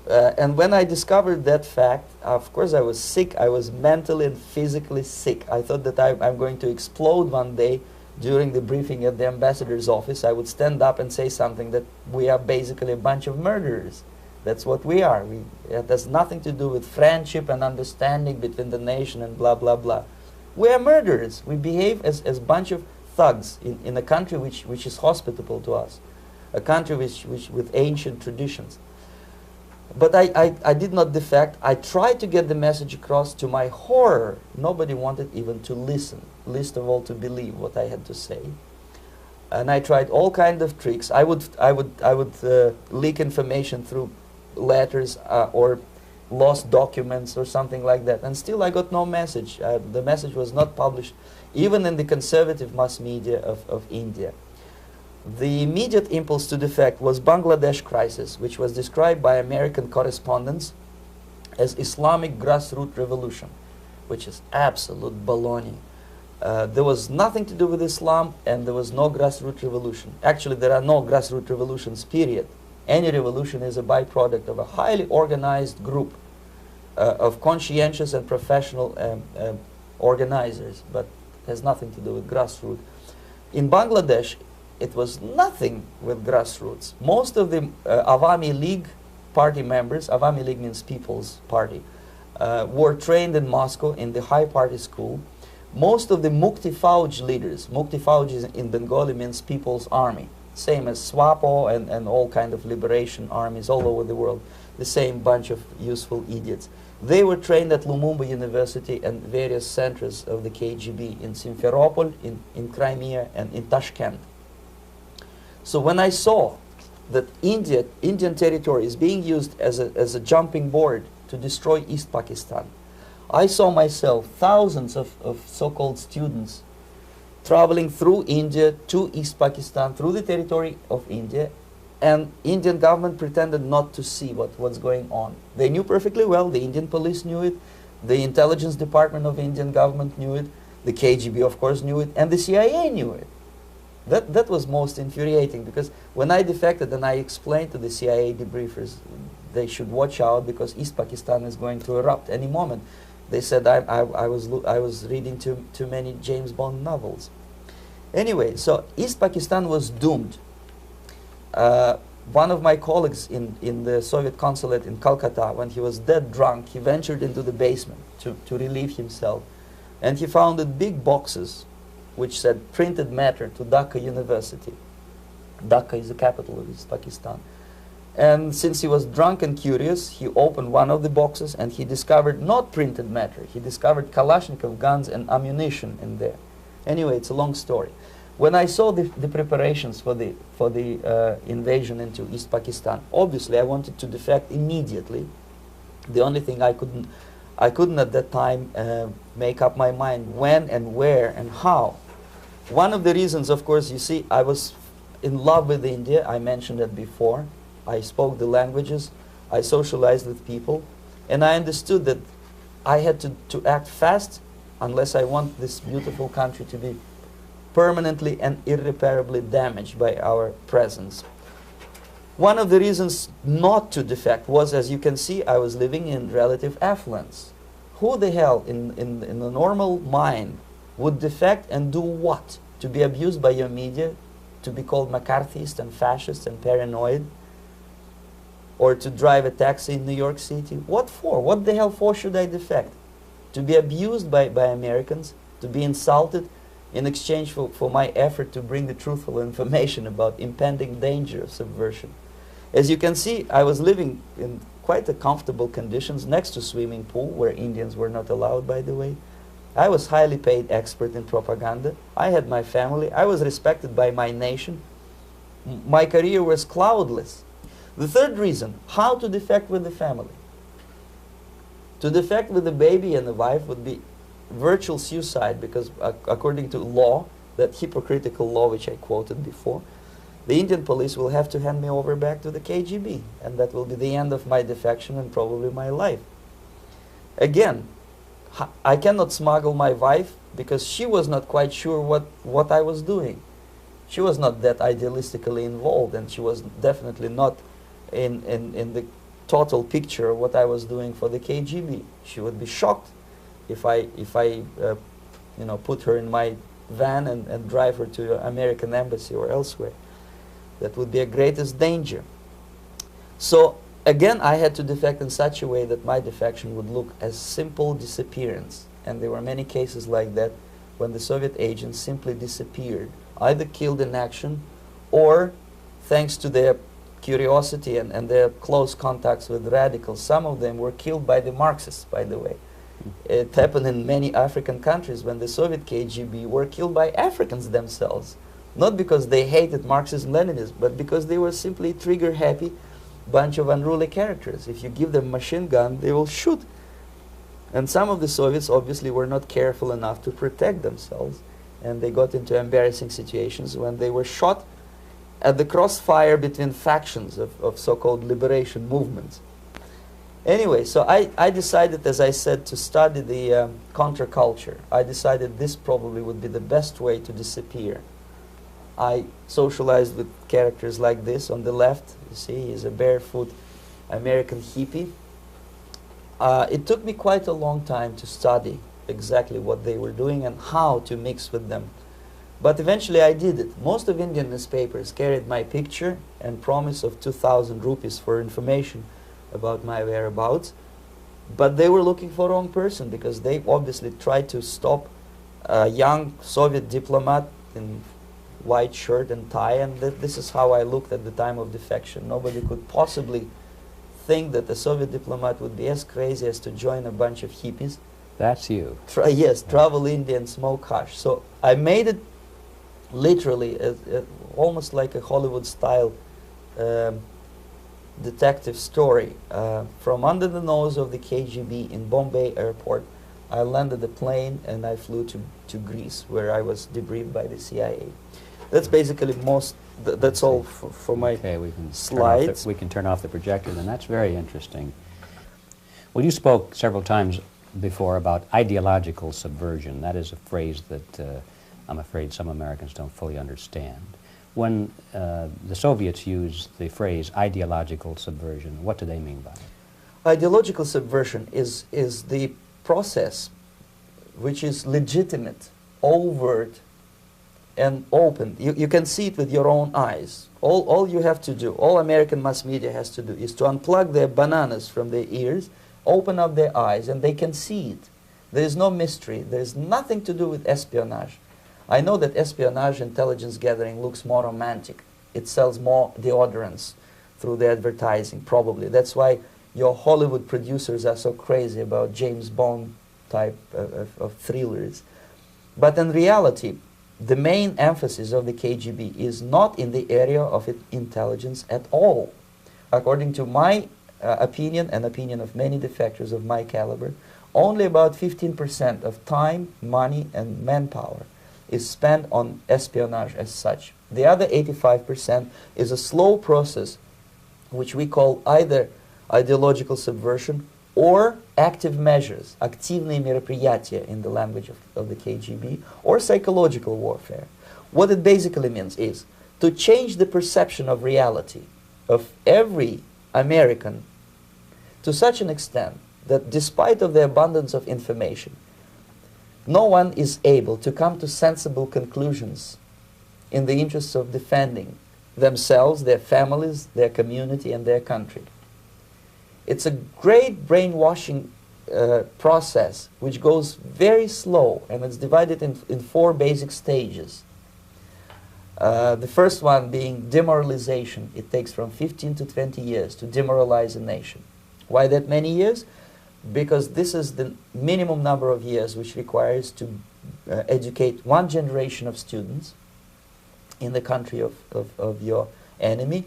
And when I discovered that fact, of course I was sick. I was mentally and physically sick. I thought that I'm going to explode one day during the briefing at the ambassador's office. I would stand up and say something that we are basically a bunch of murderers. That's what we are. It has nothing to do with friendship and understanding between the nation and blah, blah, blah. We are murderers. We behave as a bunch of thugs in a country which is hospitable to us, a country which with ancient traditions. But I did not defect. I tried to get the message across. To my horror, nobody wanted even to listen, least of all to believe what I had to say. And I tried all kinds of tricks. I would leak information through letters or lost documents or something like that, and still I got no message. The message was not published even in the conservative mass media of India. The immediate impulse to defect was Bangladesh crisis, which was described by American correspondents as Islamic grassroots revolution, which is absolute baloney. There was nothing to do with Islam, and there was no grassroots revolution. Actually, there are no grassroots revolutions, period. Any revolution is a byproduct of a highly organized group of conscientious and professional organizers, but has nothing to do with grassroots. In Bangladesh, it was nothing with grassroots. Most of the Awami League party members, Awami League means People's Party, were trained in Moscow in the high party school. Most of the Mukti Fauj leaders, Mukti Fauj in Bengali means People's Army, same as SWAPO and all kind of liberation armies all over the world, the same bunch of useful idiots. They were trained at Lumumba University and various centers of the KGB in Simferopol, in Crimea, and in Tashkent. So when I saw that Indian territory is being used as a jumping board to destroy East Pakistan, I saw myself thousands of so-called students traveling through India to East Pakistan, through the territory of India, and Indian government pretended not to see what's going on. They knew perfectly well, the Indian police knew it, the intelligence department of Indian government knew it, the KGB of course knew it, and the CIA knew it. That was most infuriating, because when I defected and I explained to the CIA debriefers they should watch out because East Pakistan is going to erupt any moment, they said I was reading too many James Bond novels. Anyway, so East Pakistan was doomed. One of my colleagues in the Soviet consulate in Calcutta, when he was dead drunk, he ventured into the basement to relieve himself, and he found big boxes which said printed matter to Dhaka University. Dhaka is the capital of East Pakistan. And since he was drunk and curious, he opened one of the boxes and he discovered not printed matter, he discovered Kalashnikov guns and ammunition in there. Anyway, it's a long story. When I saw the preparations for the invasion into East Pakistan, obviously I wanted to defect immediately. The only thing I couldn't at that time make up my mind when and where and how. One of the reasons, of course, you see, I was in love with India. I mentioned it before. I spoke the languages. I socialized with people, and I understood that I had to act fast unless I want this beautiful country to be permanently and irreparably damaged by our presence. One of the reasons not to defect was, as you can see, I was living in relative affluence. Who the hell in a normal mind would defect and do what? To be abused by your media, to be called McCarthyist and fascist and paranoid, or to drive a taxi in New York City? What for? What the hell for should I defect? To be abused by Americans, to be insulted in exchange for my effort to bring the truthful information about impending danger of subversion. As you can see, I was living in quite a comfortable conditions next to swimming pool, where Indians were not allowed, by the way. I was highly paid expert in propaganda. I had my family. I was respected by my nation. My career was cloudless. The third reason, how to defect with the family. To defect with a baby and a wife would be virtual suicide, because according to law, that hypocritical law which I quoted before, the Indian police will have to hand me over back to the KGB, and that will be the end of my defection and probably my life. Again, I cannot smuggle my wife because she was not quite sure what I was doing. She was not that idealistically involved, and she was definitely not in the total picture of what I was doing for the KGB. She would be shocked if I put her in my van and drive her to the American embassy or elsewhere. That would be a greatest danger. So again, I had to defect in such a way that my defection would look as simple disappearance. And there were many cases like that when the Soviet agents simply disappeared, either killed in action or, thanks to their curiosity and their close contacts with radicals, some of them were killed by the Marxists, by the way. It happened in many African countries when the Soviet KGB were killed by Africans themselves. Not because they hated Marxism-Leninism, but because they were simply trigger-happy bunch of unruly characters. If you give them a machine gun, they will shoot. And some of the Soviets obviously were not careful enough to protect themselves, and they got into embarrassing situations when they were shot at the crossfire between factions of so-called liberation movements. Anyway, so I decided, as I said, to study the counterculture. I decided this probably would be the best way to disappear. I socialized with characters like this on the left. You see, he's a barefoot American hippie. It took me quite a long time to study exactly what they were doing and how to mix with them. But eventually I did it. Most of Indian newspapers carried my picture and promise of 2,000 rupees for information about my whereabouts. But they were looking for the wrong person, because they obviously tried to stop a young Soviet diplomat in white shirt and tie, and this is how I looked at the time of defection. Nobody could possibly think that a Soviet diplomat would be as crazy as to join a bunch of hippies. That's you. Travel India and smoke hash. So I made it literally almost like a Hollywood-style detective story. From under the nose of the KGB in Bombay airport, I landed the plane and I flew to Greece, where I was debriefed by the CIA. That's basically that's all for my slides. We can turn off the projector, then. That's very interesting. Well, you spoke several times before about ideological subversion. That is a phrase that I'm afraid some Americans don't fully understand. When the Soviets use the phrase ideological subversion, what do they mean by it? Ideological subversion is the process which is legitimate, overt, and open. You can see it with your own eyes. All you have to do, all American mass media has to do, is to unplug their bananas from their ears, open up their eyes, and they can see it. There is no mystery. There is nothing to do with espionage. I know that espionage intelligence gathering looks more romantic. It sells more deodorants through the advertising, probably. That's why your Hollywood producers are so crazy about James Bond type of thrillers. But in reality, the main emphasis of the KGB is not in the area of intelligence at all. According to my opinion and opinion of many defectors of my caliber, only about 15% of time, money, and manpower is spent on espionage as such. The other 85% is a slow process which we call either ideological subversion or active measures, активные мероприятия in the language of the KGB, or psychological warfare. What it basically means is to change the perception of reality of every American to such an extent that despite of the abundance of information, no one is able to come to sensible conclusions in the interests of defending themselves, their families, their community, and their country. It's a great brainwashing process which goes very slow, and it's divided in 4 basic stages. The first one being demoralization. It takes from 15 to 20 years to demoralize a nation. Why that many years? Because this is the minimum number of years which requires to educate one generation of students in the country of your enemy,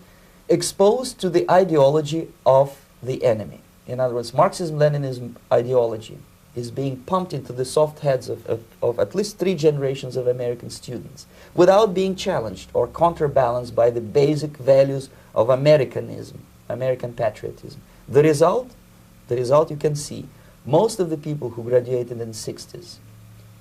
exposed to the ideology of the enemy. In other words, Marxism-Leninism ideology is being pumped into the soft heads of at least 3 generations of American students without being challenged or counterbalanced by the basic values of Americanism, American patriotism. The result you can see. Most of the people who graduated in the 60s,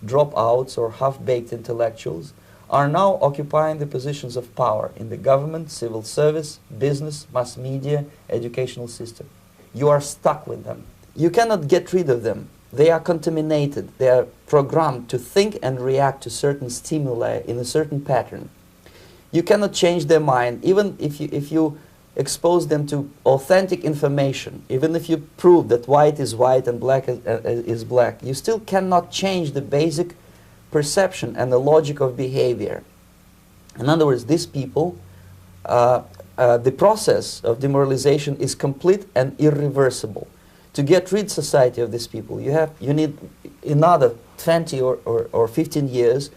dropouts or half-baked intellectuals, are now occupying the positions of power in the government, civil service, business, mass media, educational system. You are stuck with them. You cannot get rid of them. They are contaminated. They are programmed to think and react to certain stimuli in a certain pattern. You cannot change their mind, even if you expose them to authentic information. Even if you prove that white is white and black is black, you still cannot change the basic perception and the logic of behavior. In other words, these people, the process of demoralization is complete and irreversible. To get rid society of these people, you need another 20 or 15 years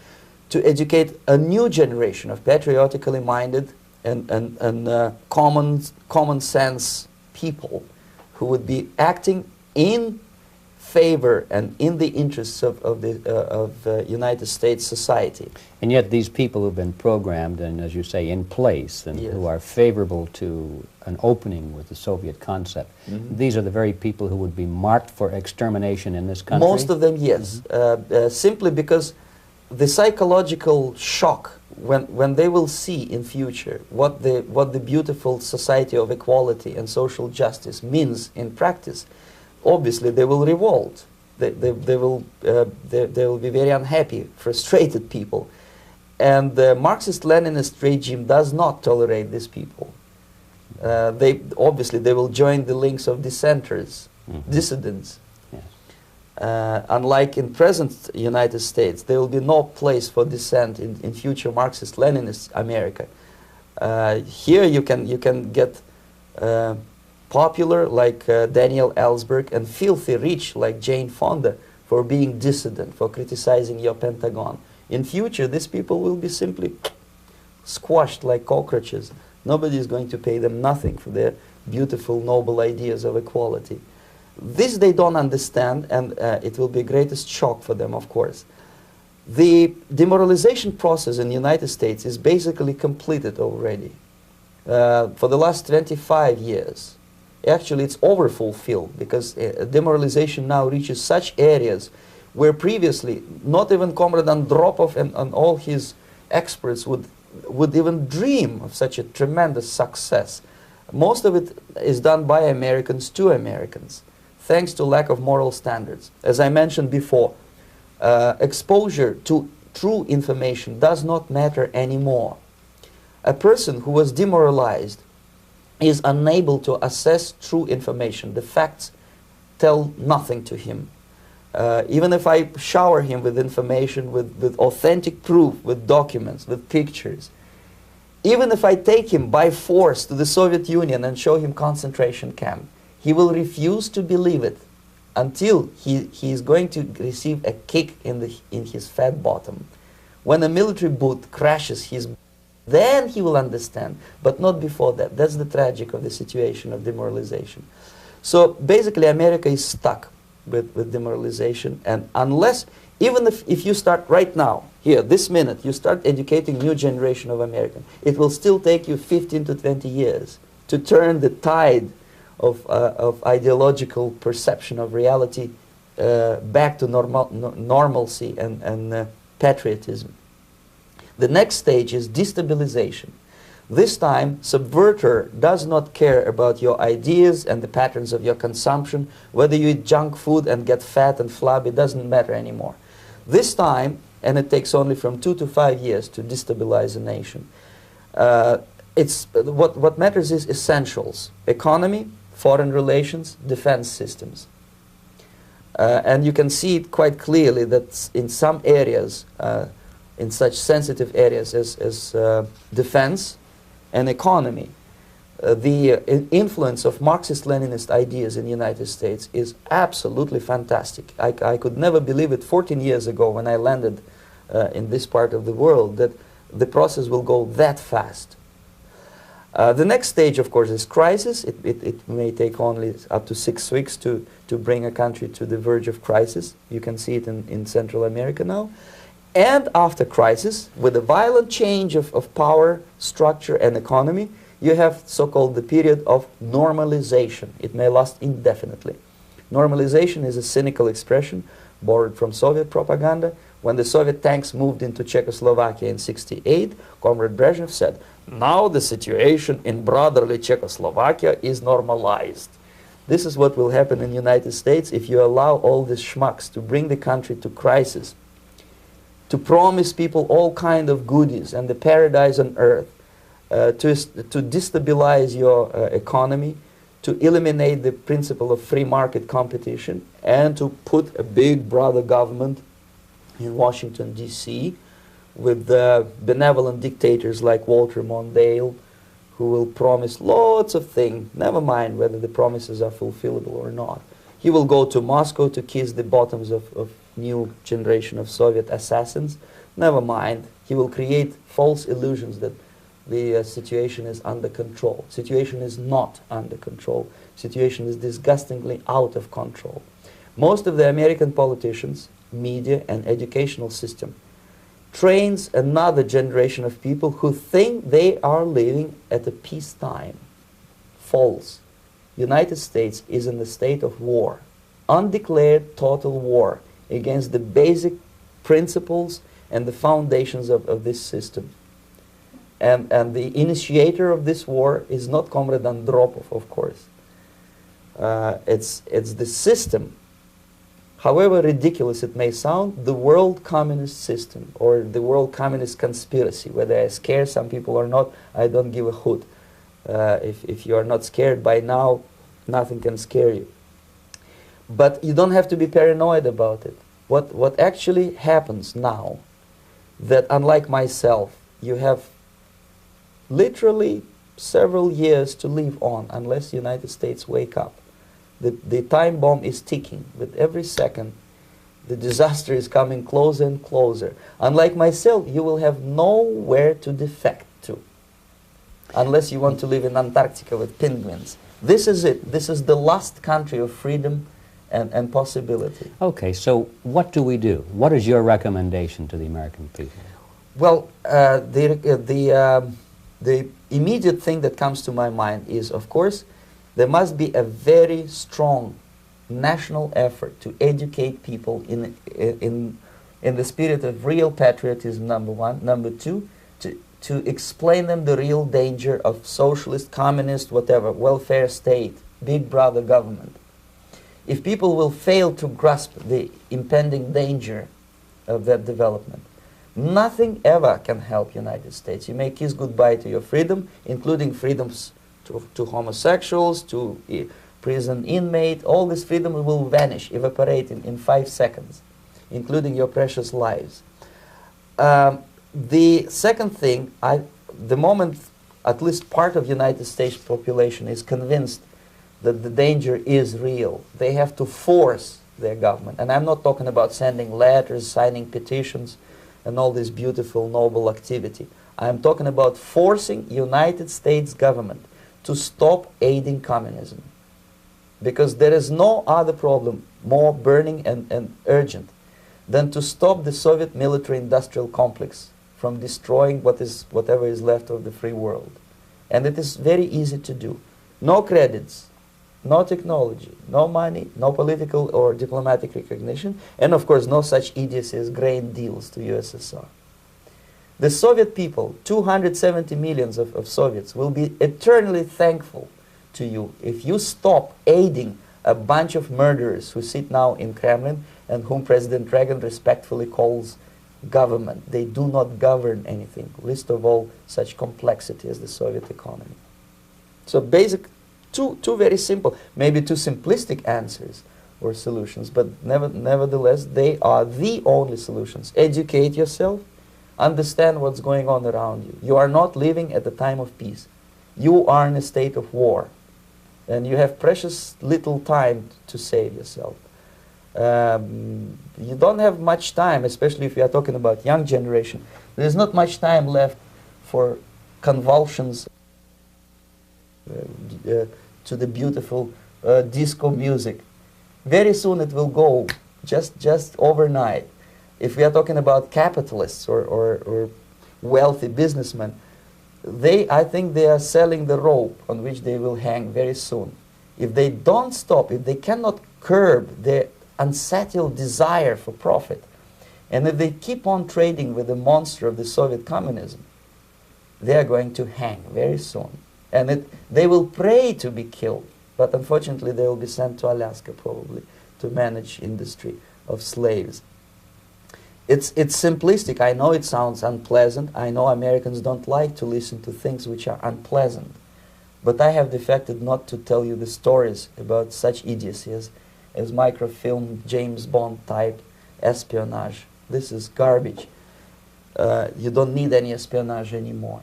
to educate a new generation of patriotically minded and common sense people who would be acting in favor and in the interests of United States society. And yet these people who've been programmed and, as you say, in place and Yes. who are favorable to an opening with the Soviet concept, these are the very people who would be marked for extermination in this country? Most of them, yes. Simply because the psychological shock when they will see in future what the beautiful society of equality and social justice means in practice, obviously they will revolt. They will be very unhappy, frustrated people. And the Marxist-Leninist regime does not tolerate these people. They will join the links of dissenters, dissidents. Yes. Unlike in present United States, there will be no place for dissent in future Marxist-Leninist America. Here you can get popular like Daniel Ellsberg and filthy rich like Jane Fonda for being dissident, for criticizing your Pentagon. In future, these people will be simply squashed like cockroaches. Nobody is going to pay them nothing for their beautiful, noble ideas of equality. This they don't understand, and it will be a greatest shock for them, of course. The demoralization process in the United States is basically completed already. For the last 25 years. Actually, it's overfulfilled because demoralization now reaches such areas where previously not even Comrade Andropov and all his experts would even dream of such a tremendous success. Most of it is done by Americans to Americans, thanks to lack of moral standards. As I mentioned before, exposure to true information does not matter anymore. A person who was demoralized is unable to assess true information. The facts tell nothing to him. Even if I shower him with information, with authentic proof, with documents, with pictures, even if I take him by force to the Soviet Union and show him concentration camp, he will refuse to believe it until he is going to receive a kick in his fat bottom. When a military boot crashes his, then he will understand, but not before that. That's the tragic of the situation of demoralization. So basically America is stuck with demoralization, and unless, even if you start right now, here, this minute, you start educating new generation of Americans, it will still take you 15 to 20 years to turn the tide of ideological perception of reality back to normalcy and patriotism. The next stage is destabilization. This time, subverter does not care about your ideas and the patterns of your consumption. Whether you eat junk food and get fat and flabby, it doesn't matter anymore. This time, and it takes only from 2 to 5 years to destabilize a nation, what matters is essentials: economy, foreign relations, defense systems. And you can see it quite clearly that in some areas, in such sensitive areas as defense and economy, the influence of Marxist-Leninist ideas in the United States is absolutely fantastic. I could never believe it 14 years ago when I landed in this part of the world that the process will go that fast. The next stage, of course, is crisis. It may take only up to 6 weeks to bring a country to the verge of crisis. You can see it in Central America now. And after crisis, with a violent change of power, structure, and economy, you have so-called the period of normalization. It may last indefinitely. Normalization is a cynical expression borrowed from Soviet propaganda. When the Soviet tanks moved into Czechoslovakia in '68, Comrade Brezhnev said, "Now the situation in brotherly Czechoslovakia is normalized." This is what will happen in the United States if you allow all these schmucks to bring the country to crisis, to promise people all kind of goodies and the paradise on earth, to destabilize your economy, to eliminate the principle of free market competition, and to put a big brother government in Washington, D.C., with benevolent dictators like Walter Mondale, who will promise lots of things, never mind whether the promises are fulfillable or not. He will go to Moscow to kiss the bottoms of new generation of Soviet assassins. Never mind. He will create false illusions that the situation is under control. Situation is not under control. Situation is disgustingly out of control. Most of the American politicians, media, and educational system trains another generation of people who think they are living at a peacetime. False. United States is in the state of war, undeclared total war against the basic principles and the foundations of this system. And the initiator of this war is not Comrade Andropov, of course. It's the system, however ridiculous it may sound, the world communist system or the world communist conspiracy. Whether I scare some people or not, I don't give a hoot. If you are not scared by now, nothing can scare you. But you don't have to be paranoid about it. What actually happens now, that unlike myself, you have literally several years to live on unless the United States wake up. The time bomb is ticking. With every second, the disaster is coming closer and closer. Unlike myself, you will have nowhere to defect to, unless you want to live in Antarctica with penguins. This is it. This is the last country of freedom and possibility. Okay, so what do we do? What is your recommendation to the American people? Well, the immediate thing that comes to my mind is, of course, there must be a very strong national effort to educate people in the spirit of real patriotism, number one. Number two, to explain them the real danger of socialist, communist, whatever, welfare state, big brother government. If people will fail to grasp the impending danger of that development, nothing ever can help United States. You may kiss goodbye to your freedom, including freedoms to homosexuals, to prison inmate. All these freedoms will vanish, evaporate in 5 seconds, including your precious lives. The second thing, the moment at least part of United States population is convinced that the danger is real, they have to force their government. And I'm not talking about sending letters, signing petitions, and all this beautiful, noble activity. I'm talking about forcing United States government to stop aiding communism. Because there is no other problem more burning and urgent than to stop the Soviet military-industrial complex from destroying whatever is left of the free world. And it is very easy to do. No credits, no technology, no money, no political or diplomatic recognition, and of course no such idiocy as grain deals to USSR. The Soviet people, 270 millions of Soviets, will be eternally thankful to you if you stop aiding a bunch of murderers who sit now in Kremlin and whom President Reagan respectfully calls government. They do not govern anything, least of all such complexity as the Soviet economy. So basic, two very simple, maybe too simplistic answers or solutions, but nevertheless they are the only solutions. Educate yourself, understand what's going on around you. You are not living at the time of peace. You are in a state of war, and you have precious little time to save yourself. You don't have much time, especially if you are talking about young generation. There is not much time left for convulsions to the beautiful disco music. Very soon it will go, just overnight. If we are talking about capitalists or wealthy businessmen, I think they are selling the rope on which they will hang very soon. If they don't stop, if they cannot curb their unsettled desire for profit, and if they keep on trading with the monster of the Soviet communism, they are going to hang very soon. And they will pray to be killed, but unfortunately they will be sent to Alaska probably to manage industry of slaves. It's simplistic. I know it sounds unpleasant. I know Americans don't like to listen to things which are unpleasant. But I have defected not to tell you the stories about such idiocy as microfilm, James Bond type espionage. This is garbage. You don't need any espionage anymore.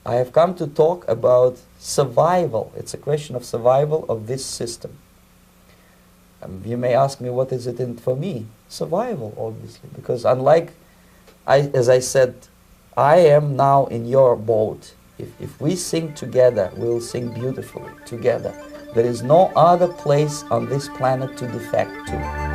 I have come to talk about survival. It's a question of survival of this system. You may ask me, what is it in for me? Survival, obviously, because unlike, as I said, I am now in your boat. If we sing together, we'll sing beautifully together. There is no other place on this planet to defect to.